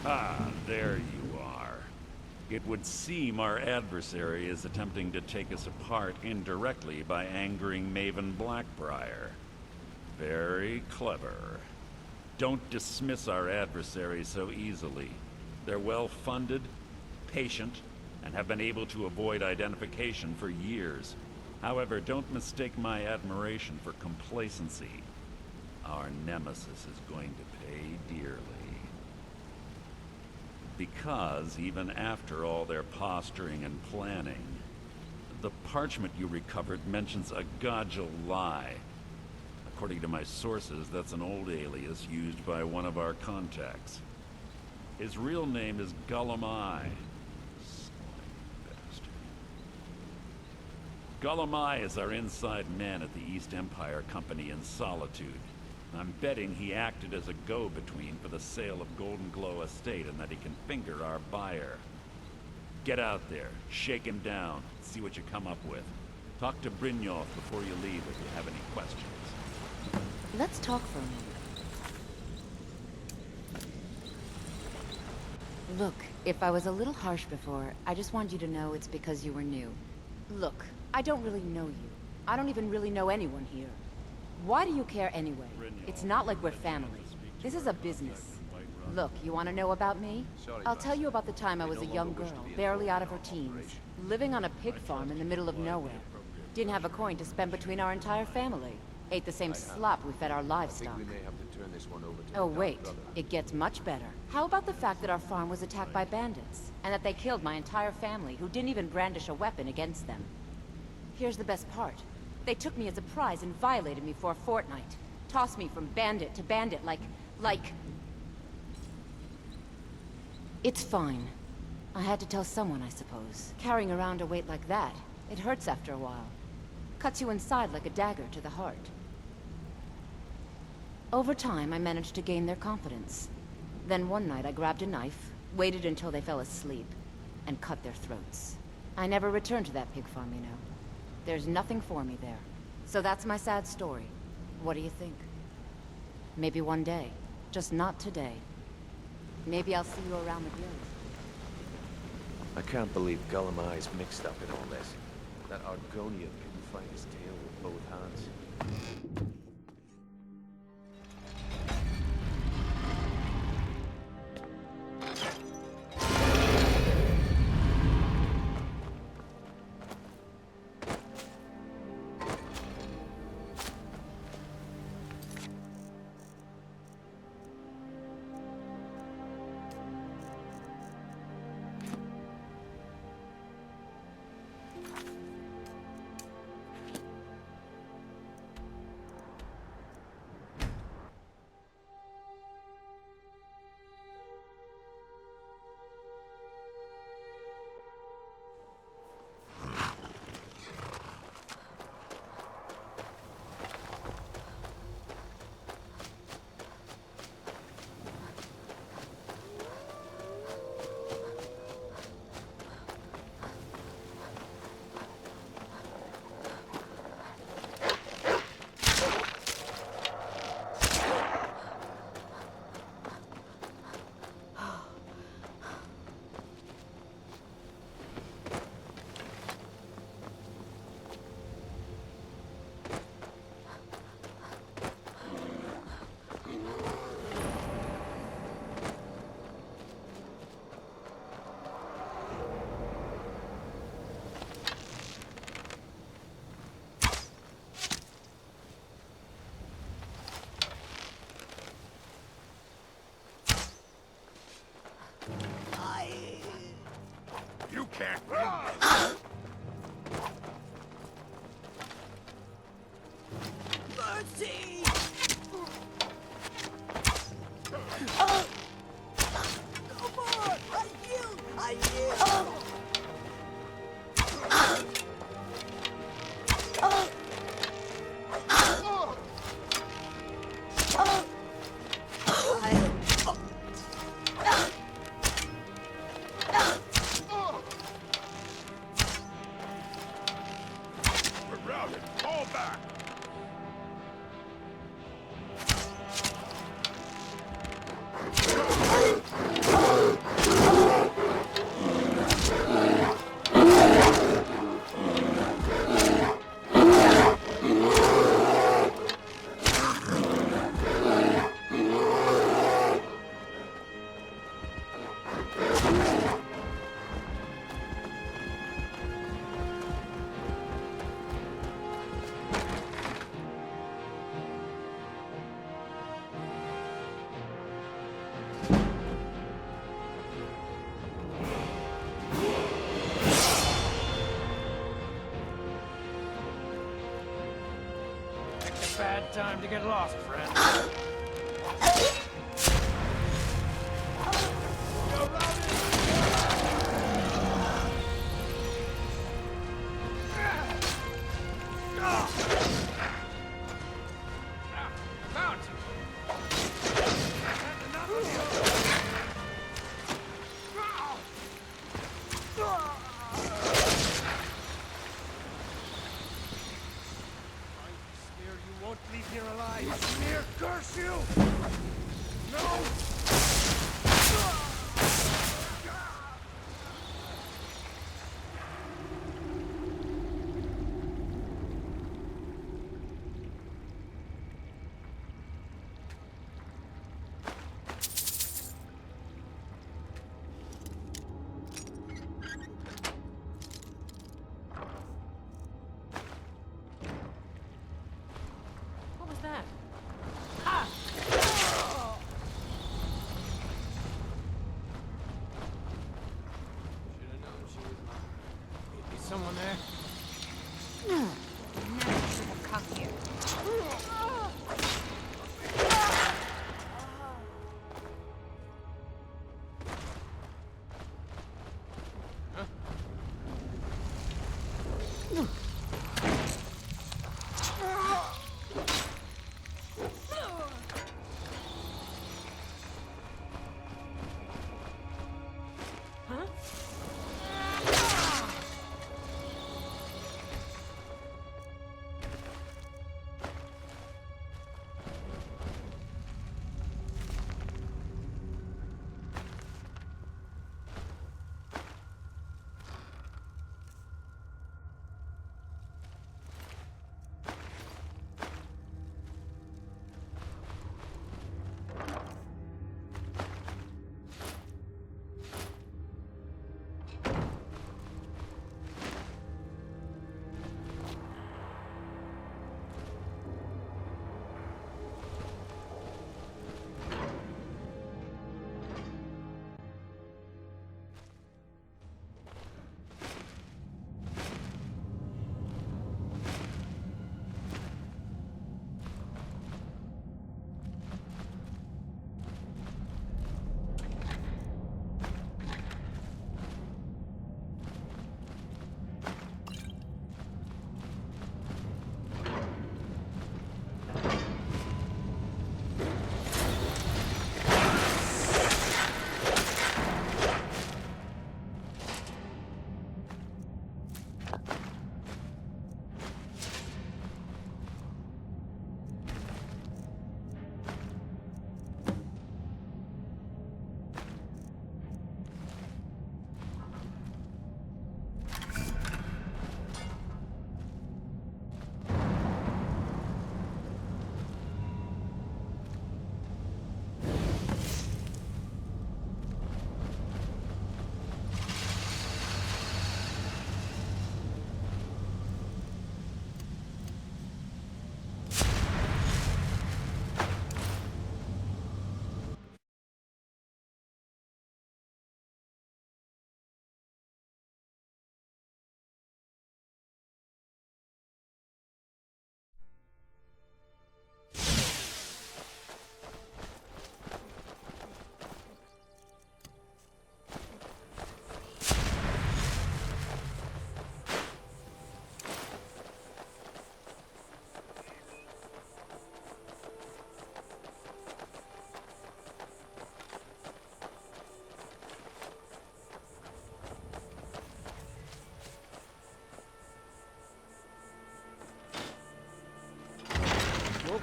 Ah, there you are. It would seem our adversary is attempting to take us apart indirectly by angering Maven Blackbriar. Very clever. Don't dismiss our adversary so easily. They're well-funded, patient, and have been able to avoid identification for years. However, don't mistake my admiration for complacency. Our nemesis is going to pay dearly. Because even after all their posturing and planning, the parchment you recovered mentions a Godjal lie. According to my sources, that's an old alias used by one of our contacts. His real name is Gullumai. Gullumai is our inside man at the East Empire Company in Solitude. I'm betting he acted as a go-between for the sale of Golden Glow Estate and that he can finger our buyer. Get out there, shake him down, see what you come up with. Talk to Brynjolf before you leave if you have any questions. Let's talk for a moment. Look, if I was a little harsh before, I just want you to know it's because you were new. Look, I don't really know you. I don't even really know anyone here. Why do you care anyway? It's not like we're family. This is a business. Look, you want to know about me? I'll tell you about the time I was a young girl, barely out of her teens, living on a pig farm in the middle of nowhere. Didn't have a coin to spend between our entire family. Ate the same slop we fed our livestock. I think we may have to turn this one over to Oh the wait, brother. it gets much better. How about the fact that our farm was attacked by bandits, and that they killed my entire family, who didn't even brandish a weapon against them? Here's the best part. They took me as a prize and violated me for a fortnight. Tossed me from bandit to bandit like... It's fine. I had to tell someone, I suppose. Carrying around a weight like that, it hurts after a while. Cuts you inside like a dagger to the heart. Over time, I managed to gain their confidence. Then one night I grabbed a knife, waited until they fell asleep, and cut their throats. I never returned to that pig farm, you know. There's nothing for me there. So that's my sad story. What do you think? Maybe one day. Just not today. Maybe I'll see you around the globe. I can't believe Gullumai's mixed up in all this. That Argonian couldn't find his tail with both hands. You can't win. Mercy! No more! I yield! We're routed. Fall back. Bad time to get lost, friend. Found you! Enough of you! You won't leave here alive! Smear, curse you!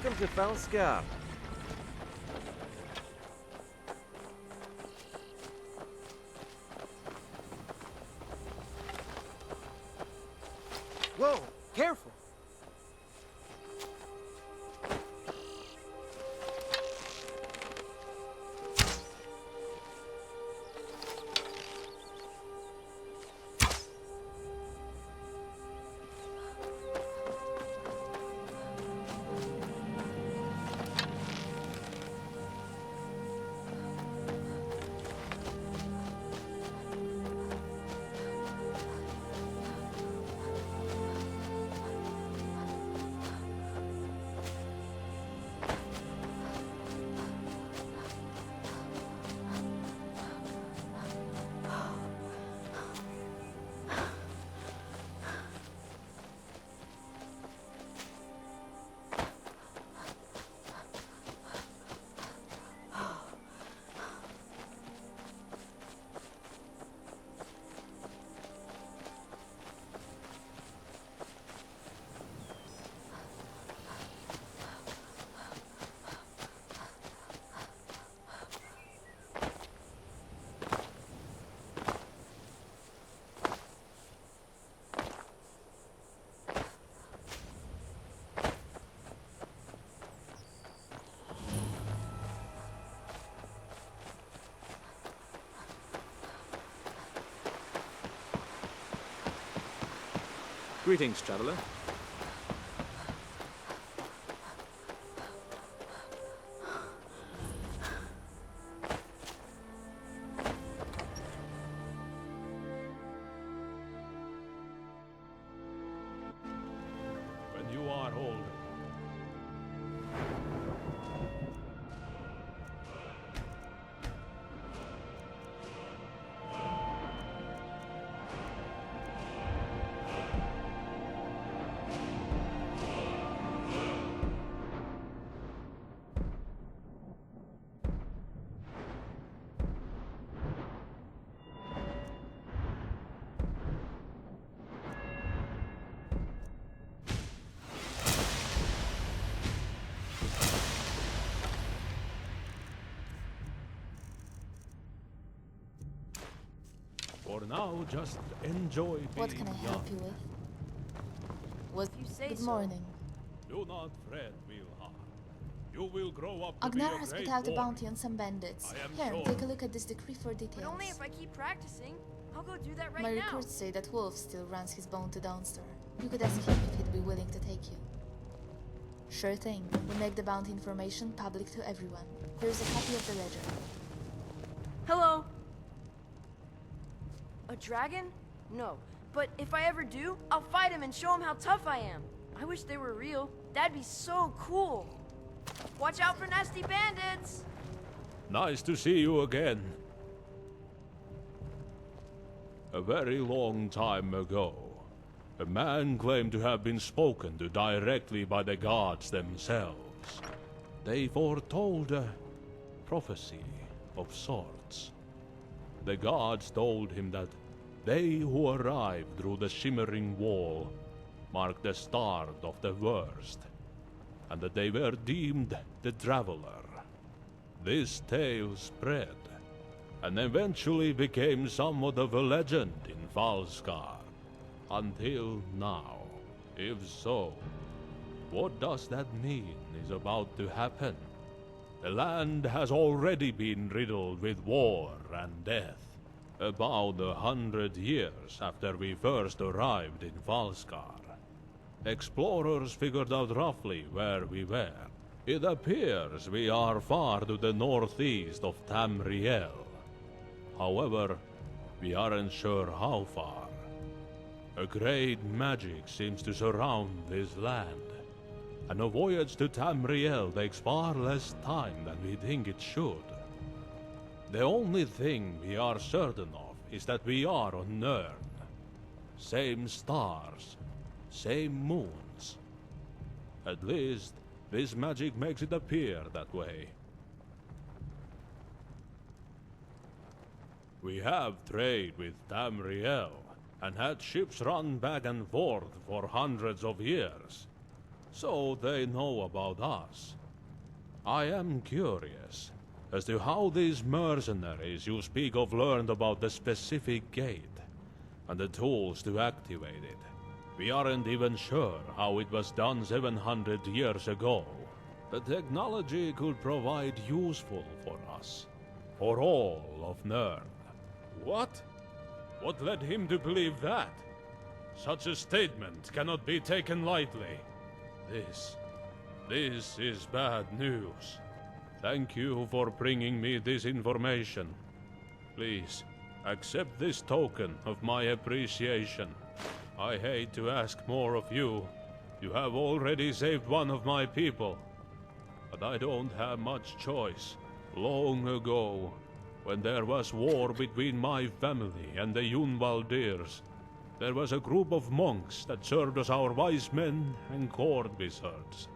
Welcome to Falskar. Whoa, careful. Greetings, traveler. When you are older. For now, just enjoy being What can I help you with? Good morning. Do not fret, Wilhar. You will grow up to be Agnar a has great put out a warrior. bounty on some bandits. I am Here, sure. take a look at this decree for details. But only if I keep practicing. I'll go do that right My now. records say that Wolf still runs his bounty downstairs. You could ask him if he'd be willing to take you. Sure thing. We make the bounty information public to everyone. Here's a copy of the ledger. Hello. A dragon? No. But if I ever do, I'll fight him and show him how tough I am. I wish they were real. That'd be so cool. Watch out for nasty bandits! Nice to see you again. A very long time ago, a man claimed to have been spoken to directly by the gods themselves. They foretold a prophecy of sorts. The gods told him that they who arrived through the shimmering wall marked the start of the worst, and that they were deemed the traveler. This tale spread, and eventually became somewhat of a legend in Falskar, until now. If so, what does that mean is about to happen? The land has already been riddled with war and death. About 100 years after we first arrived in Falskar, explorers figured out roughly where we were. It appears we are far to the northeast of Tamriel. However, we aren't sure how far. A great magic seems to surround this land, and a voyage to Tamriel takes far less time than we think it should. The only thing we are certain of is that we are on Nirn. Same stars, same moons. At least, this magic makes it appear that way. We have trade with Tamriel, and had ships run back and forth for hundreds of years. So they know about us. I am curious as to how these mercenaries you speak of learned about the specific gate and the tools to activate it. We aren't even sure how it was done 700 years ago. The technology could provide useful for us, for all of Nern. What? What led him to believe that? Such a statement cannot be taken lightly. This is bad news. Thank you for bringing me this information. Please, accept this token of my appreciation. I hate to ask more of you. You have already saved one of my people. But I don't have much choice. Long ago, when there was war between my family and the Yunvaldirs, there was a group of monks that served as our wise men and court wizards.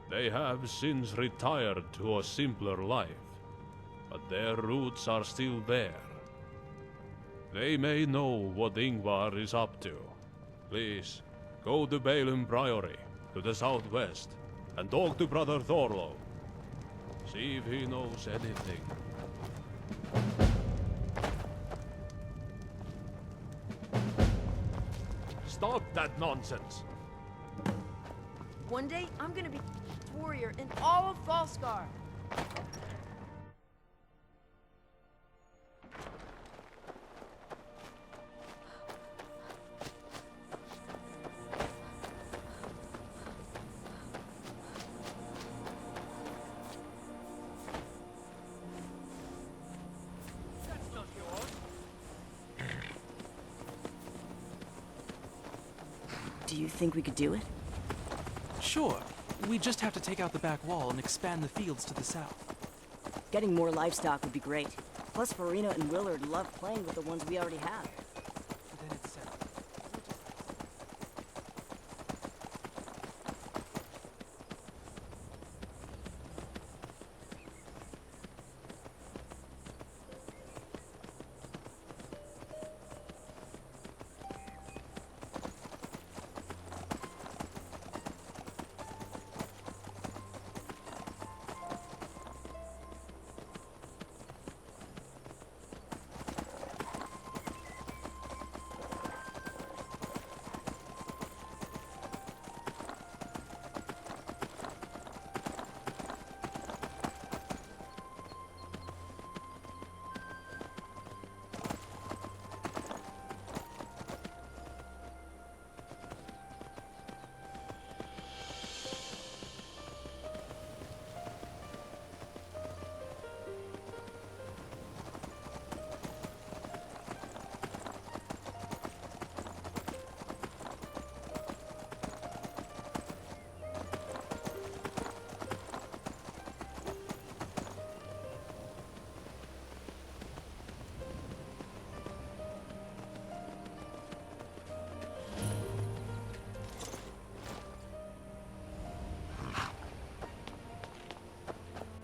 They have since retired to a simpler life, but their roots are still there. They may know what Ingvar is up to. Please, go to Balaam Priory, to the southwest, and talk to Brother Thorlo. See if he knows anything. Stop that nonsense! One day, I'm gonna be warrior in all of Falskar. Do you think we could do it? Sure. We just have to take out the back wall and expand the fields to the south. Getting more livestock would be great. Plus, Farina and Willard love playing with the ones we already have. Then it's set.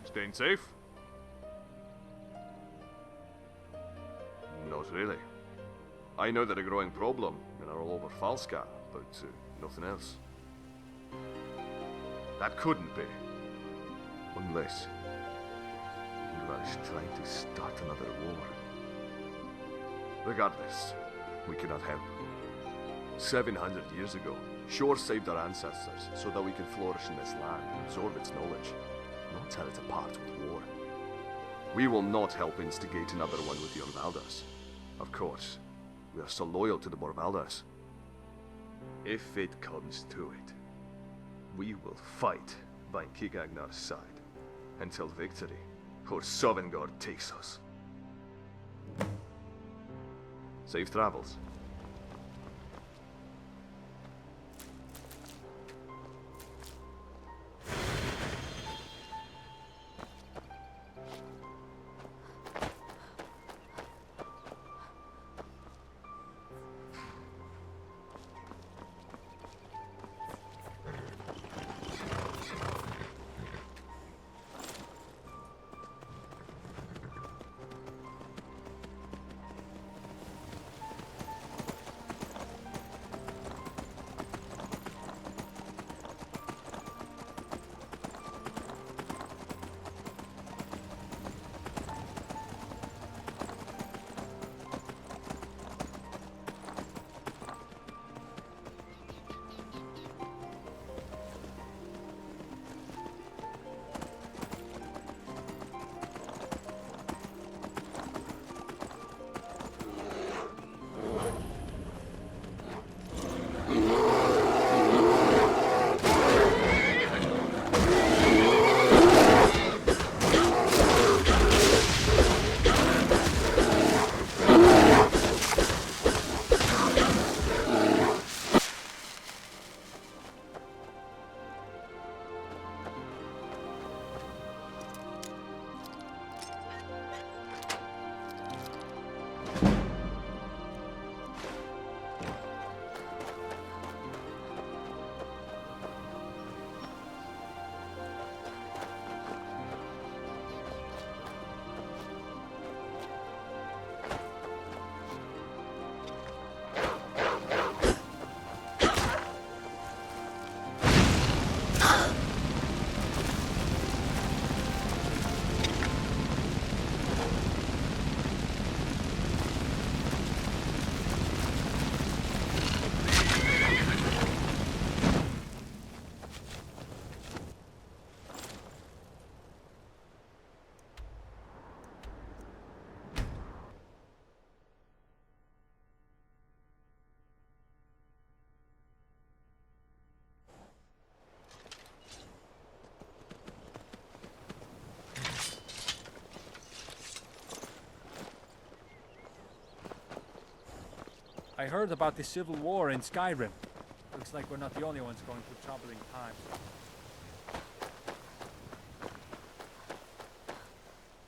Staying safe? Not really. I know they're a growing problem and are all over Falskar, but nothing else. That couldn't be. Unless Ingvar is trying to start another war. Regardless, we cannot help. 700 years ago, Shore saved our ancestors so that we could flourish in this land and absorb its knowledge. Not tear it apart with war. We will not help instigate another one with the Orvaldas. Of course, we are so loyal to the Orvaldas. If it comes to it, we will fight by Kigagnar's side until victory or Sovngarde takes us. Safe travels. I heard about the civil war in Skyrim. Looks like we're not the only ones going through troubling times.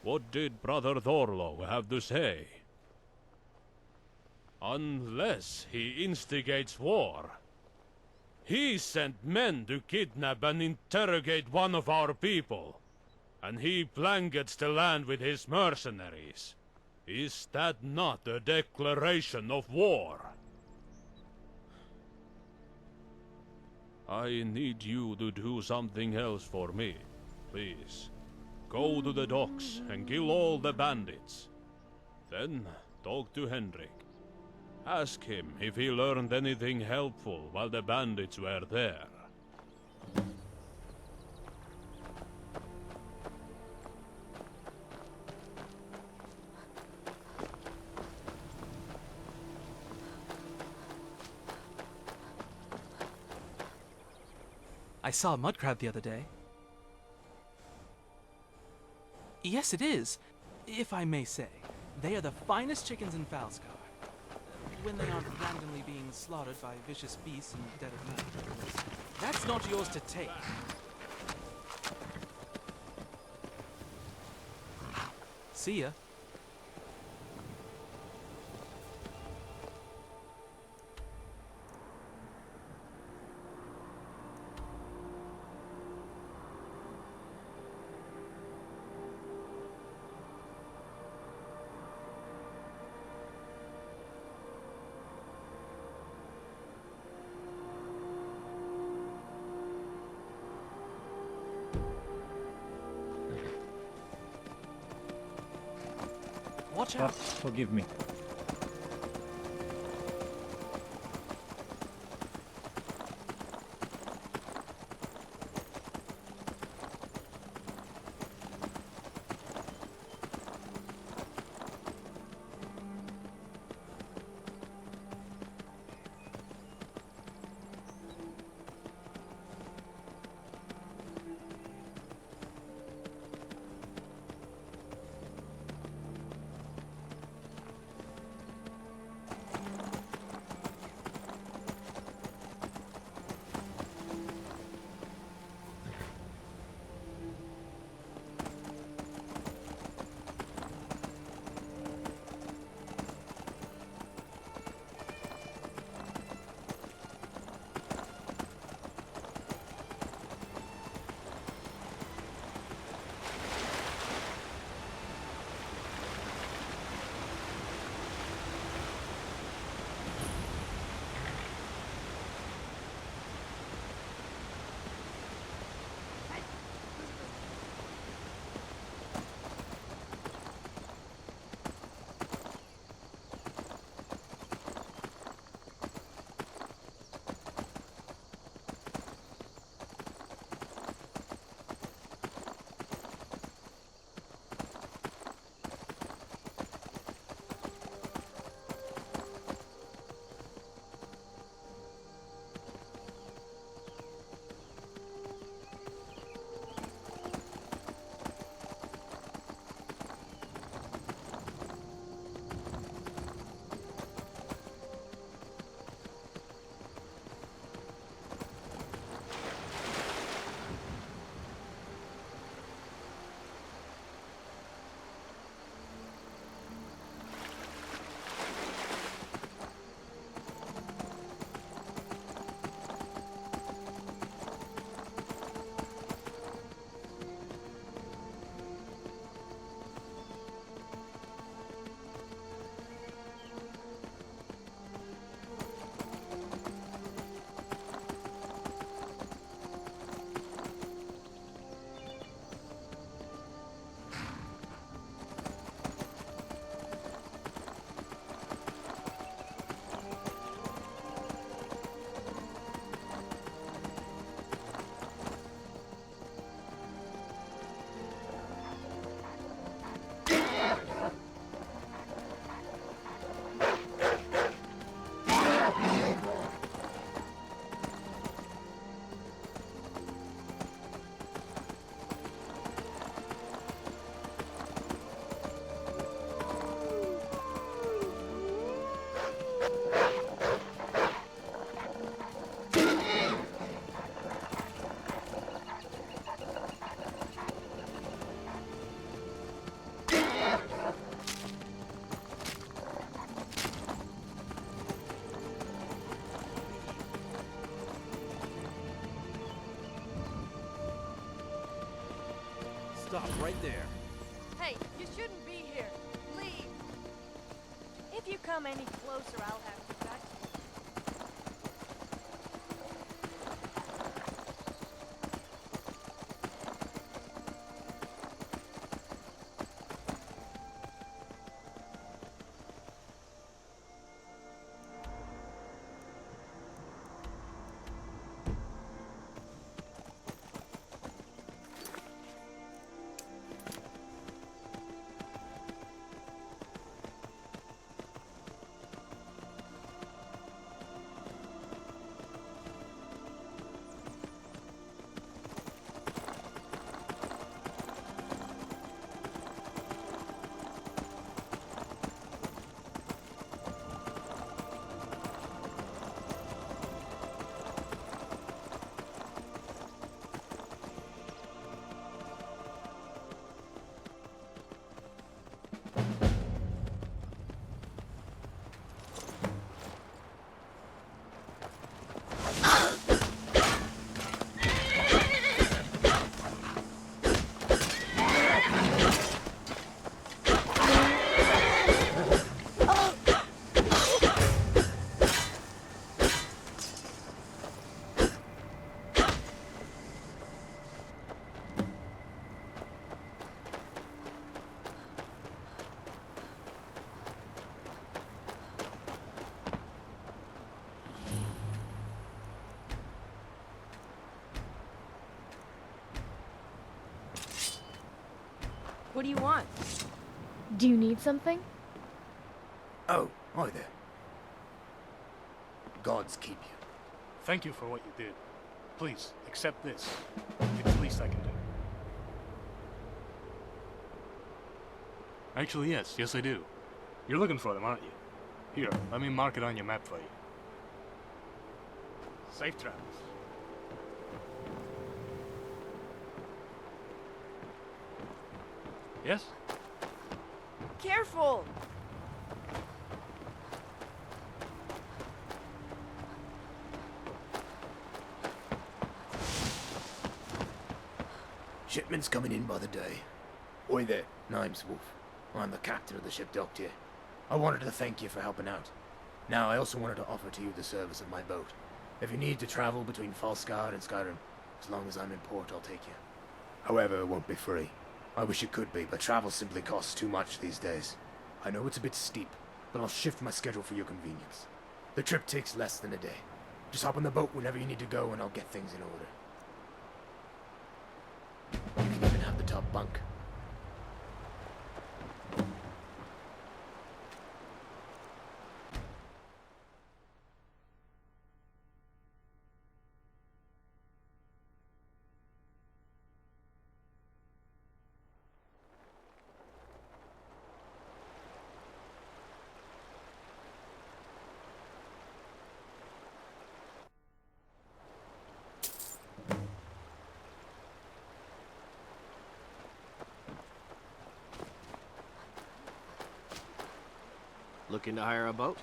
What did Brother Thorlo have to say? Unless he instigates war. He sent men to kidnap and interrogate one of our people. And he blankets the land with his mercenaries. Is that not a declaration of war? I need you to do something else for me, please. Go to the docks and kill all the bandits. Then talk to Hendrik. Ask him if he learned anything helpful while the bandits were there. I saw a mud crab the other day. Yes, it is, if I may say. They are the finest chickens in Falskar. When they aren't randomly being slaughtered by vicious beasts in the dead of night. That's not yours to take. See ya. Watch out! Forgive me. stop right there. Hey, you shouldn't be here. Leave. If you come any closer, I'll have to touch you. What do you want? Do you need something? Oh, hi there. Gods keep you. Thank you for what you did. Please, accept this. It's the least I can do. Actually, yes I do. You're looking for them, aren't you? Here, let me mark it on your map for you. Safe travels. Yes? Careful! Shipment's coming in by the day. Oi there, name's Wolf. I'm the captain of the ship docked here. I wanted to thank you for helping out. Now, I also wanted to offer to you the service of my boat. If you need to travel between Falskar and Skyrim, as long as I'm in port, I'll take you. However, it won't be free. I wish it could be, but travel simply costs too much these days. I know it's a bit steep, but I'll shift my schedule for your convenience. The trip takes less than a day. Just hop on the boat whenever you need to go and I'll get things in order. You can even have the top bunk. Looking to hire a boat?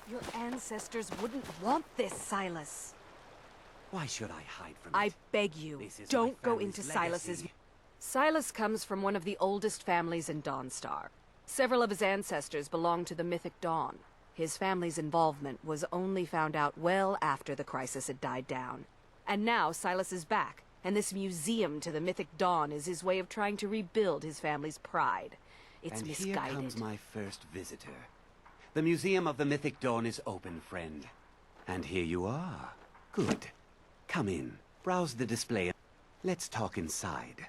Your ancestors wouldn't want this, Silas. Why should I hide from I it? beg you, This is don't my go family's into legacy. Silas's... Silas comes from one of the oldest families in Dawnstar. Several of his ancestors belong to the Mythic Dawn. His family's involvement was only found out well after the crisis had died down. And now Silas is back, and this museum to the Mythic Dawn is his way of trying to rebuild his family's pride. It's and misguided. Here comes my first visitor. The Museum of the Mythic Dawn is open, friend. And here you are. Good. Come in, browse the display. Let's talk inside.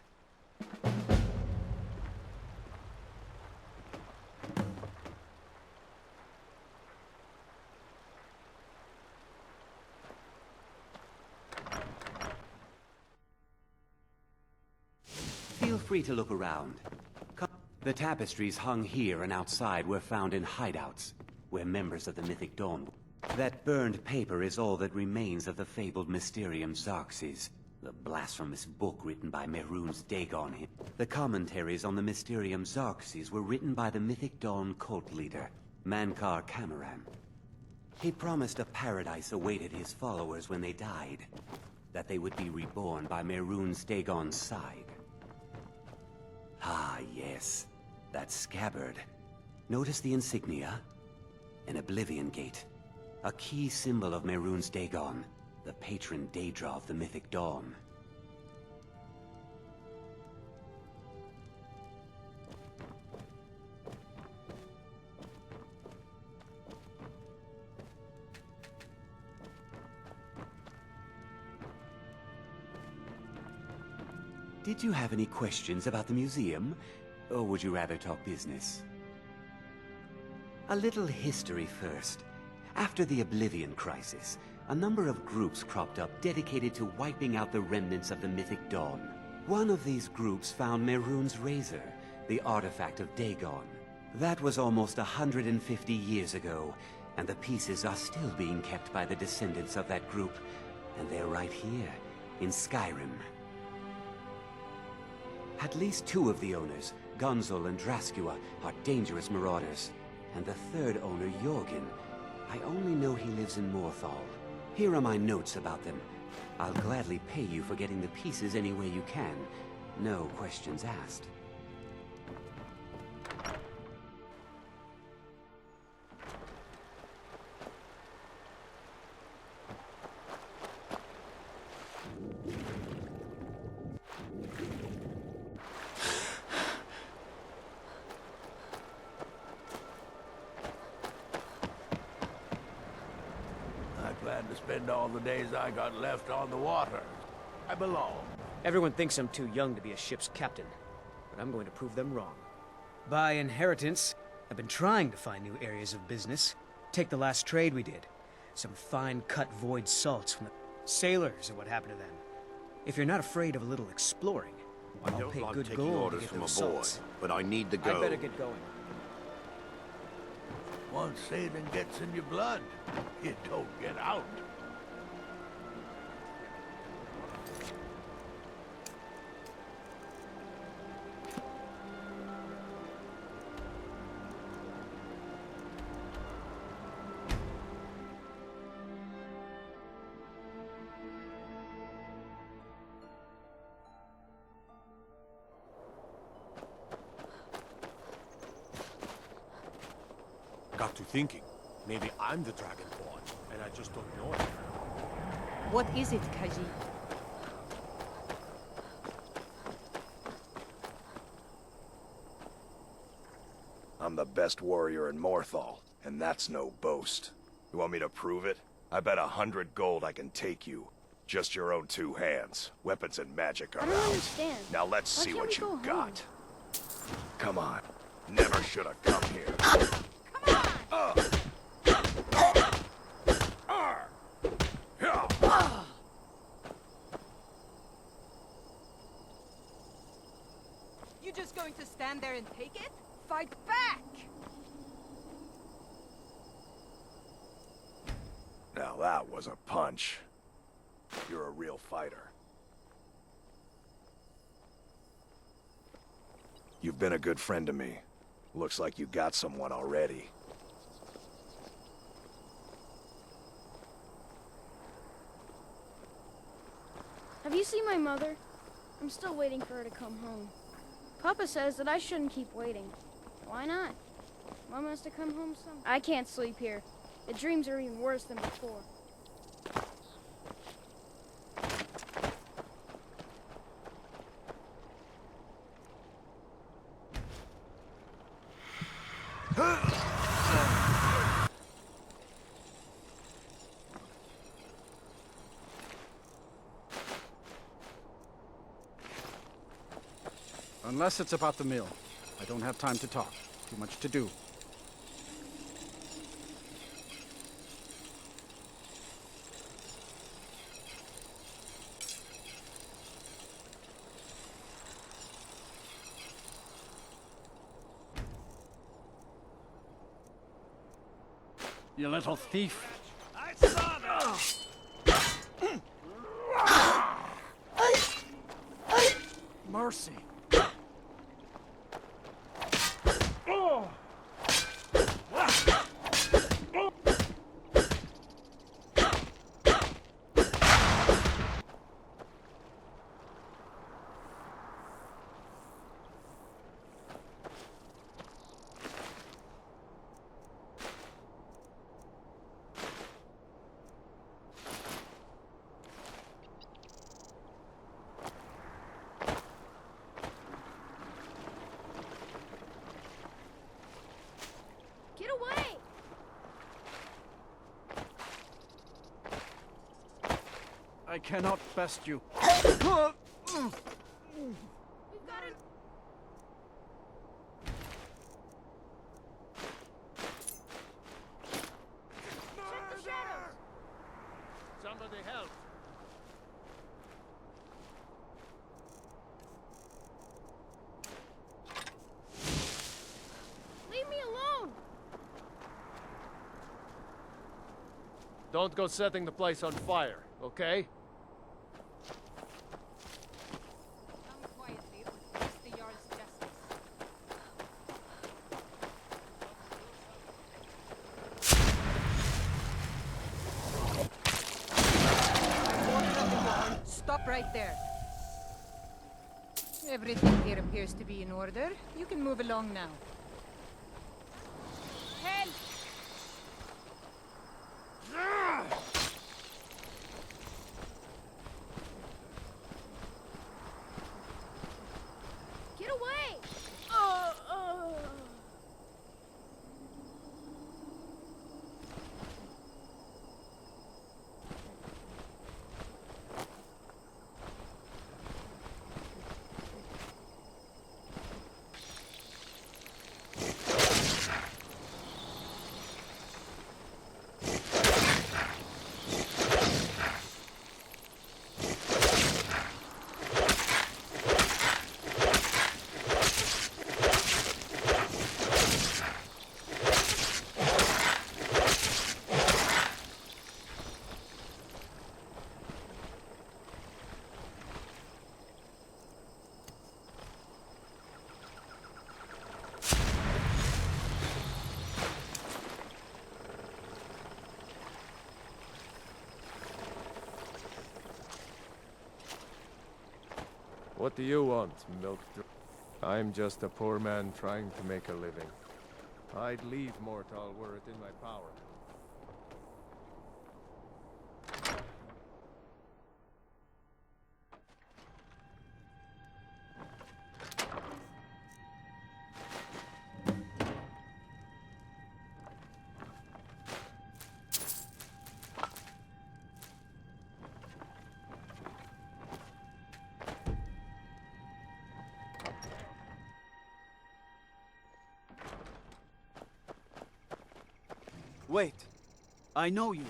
Feel free to look around. The tapestries hung here and outside were found in hideouts, where members of the Mythic Dawn... That burned paper is all that remains of the fabled Mysterium Xarxes. The blasphemous book written by Mehrunes Dagon. The commentaries on the Mysterium Xarxes were written by the Mythic Dawn cult leader, Mankar Cameron. He promised a paradise awaited his followers when they died, that they would be reborn by Mehrunes Dagon's side. Ah, yes, that scabbard. Notice the insignia? An Oblivion Gate. A key symbol of Mehrunes Dagon, the patron Daedra of the Mythic Dawn. Did you have any questions about the museum? Or would you rather talk business? A little history first. After the Oblivion Crisis, a number of groups cropped up dedicated to wiping out the remnants of the Mythic Dawn. One of these groups found Mehrunes' razor, the artifact of Dagon. That was almost 150 years ago, and the pieces are still being kept by the descendants of that group. And they're right here, in Skyrim. At least two of the owners, Gonzol and Draskua, are dangerous marauders. And the third owner, Jorgen, I only know he lives in Morthal. Here are my notes about them. I'll gladly pay you for getting the pieces any way you can. No questions asked. Spend all the days I got left on the water. I belong. Everyone thinks I'm too young to be a ship's captain, but I'm going to prove them wrong. By inheritance, I've been trying to find new areas of business. Take the last trade we did. Some fine-cut void salts from the sailors and what happened to them. If you're not afraid of a little exploring, I'll pay good gold to get those salts. But I need to go. I better get going. Once sailing gets in your blood, it don't get out. Got to thinking. Maybe I'm the Dragonborn, and I just don't know it. What is it, Khajiit? I'm the best warrior in Morthal, and that's no boast. You want me to prove it? I bet 100 gold I can take you. Just your own two hands. Weapons and magic are I don't out. understand. Now let's Why see can't what we you go got. home? Come on. Never should have come here. You just going to stand there and take it? Fight back! Now that was a punch. You're a real fighter. You've been a good friend to me. Looks like you got someone already. Have you seen my mother? I'm still waiting for her to come home. Papa says that I shouldn't keep waiting. Why not? Mom has to come home soon. I can't sleep here. The dreams are even worse than before. Unless it's about the mill. I don't have time to talk. Too much to do. You little thief. I saw that! mercy. Get away! I cannot best you. We've got it. Check the shadows. Somebody help. Leave me alone. Don't go setting the place on fire, okay? Come quietly or face the Jarl's justice. Stop right there. Everything here appears to be in order. You can move along now. Help! Get away! What do you want, milk? I'm just a poor man trying to make a living. I'd leave Mortal were it in my power. Wait. I know you.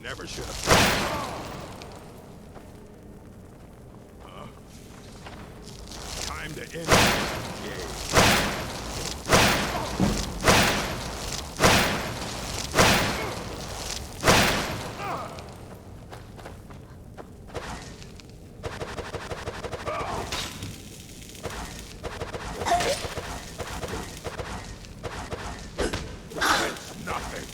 Never should have. Time to end this game. It's nothing.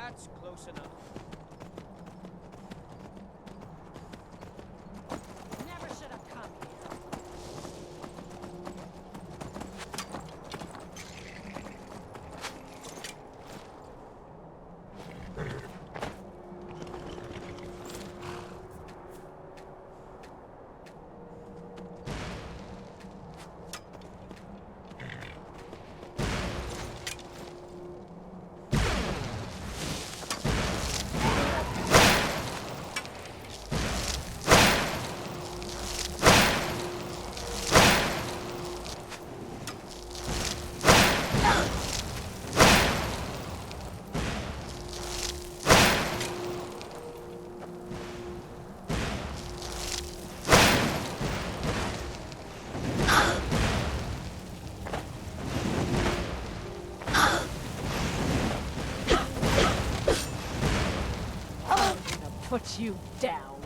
That's close enough. Never should have come here. Put you down.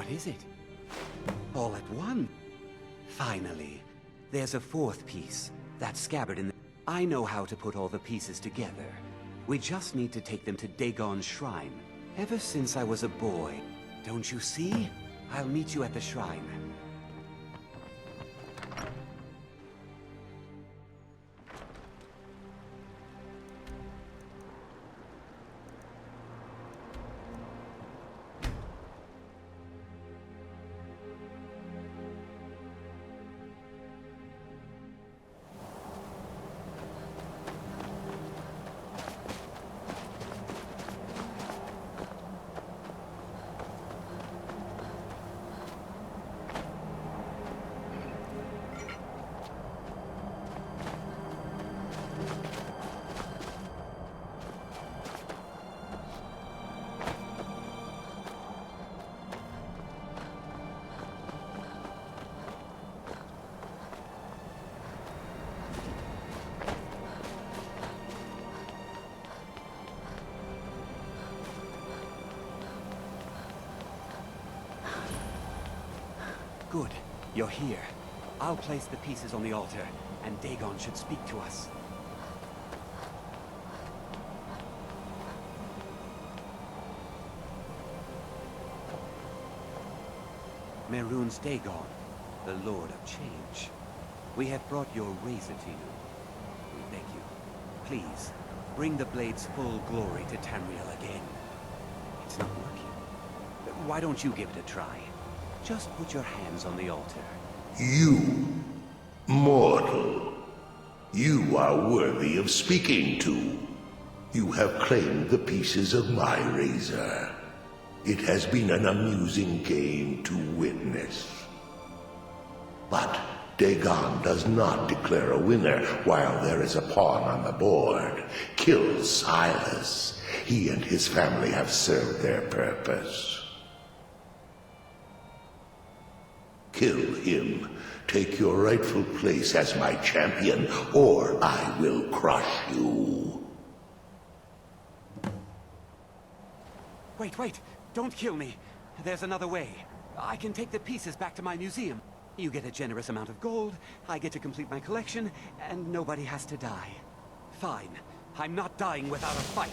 What is it? All at one? Finally. There's a fourth piece. That scabbard in the... I know how to put all the pieces together. We just need to take them to Dagon's shrine. Ever since I was a boy. Don't you see? I'll meet you at the shrine. Good. You're here. I'll place the pieces on the altar, and Dagon should speak to us. Mehrunes Dagon, the Lord of Change. We have brought your razor to you. We beg you, please, bring the blade's full glory to Tamriel again. It's not working. Why don't you give it a try? Just put your hands on the altar. You, mortal, you are worthy of speaking to. You have claimed the pieces of my razor. It has been an amusing game to witness. But Dagon does not declare a winner while there is a pawn on the board. Kill Silas. He and his family have served their purpose. Kill him. Take your rightful place as my champion, or I will crush you. Wait. Don't kill me. There's another way. I can take the pieces back to my museum. You get a generous amount of gold, I get to complete my collection, and nobody has to die. Fine. I'm not dying without a fight.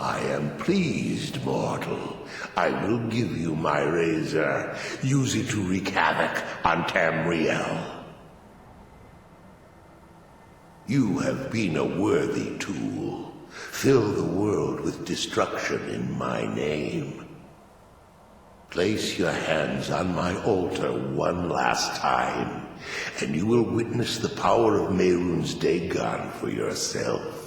I am pleased, mortal. I will give you my razor. Use it to wreak havoc on Tamriel. You have been a worthy tool. Fill the world with destruction in my name. Place your hands on my altar one last time, and you will witness the power of Mehrunes Dagon for yourself.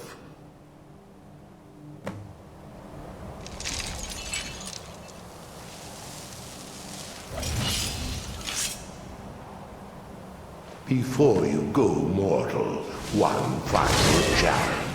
Before you go, mortal, one final challenge.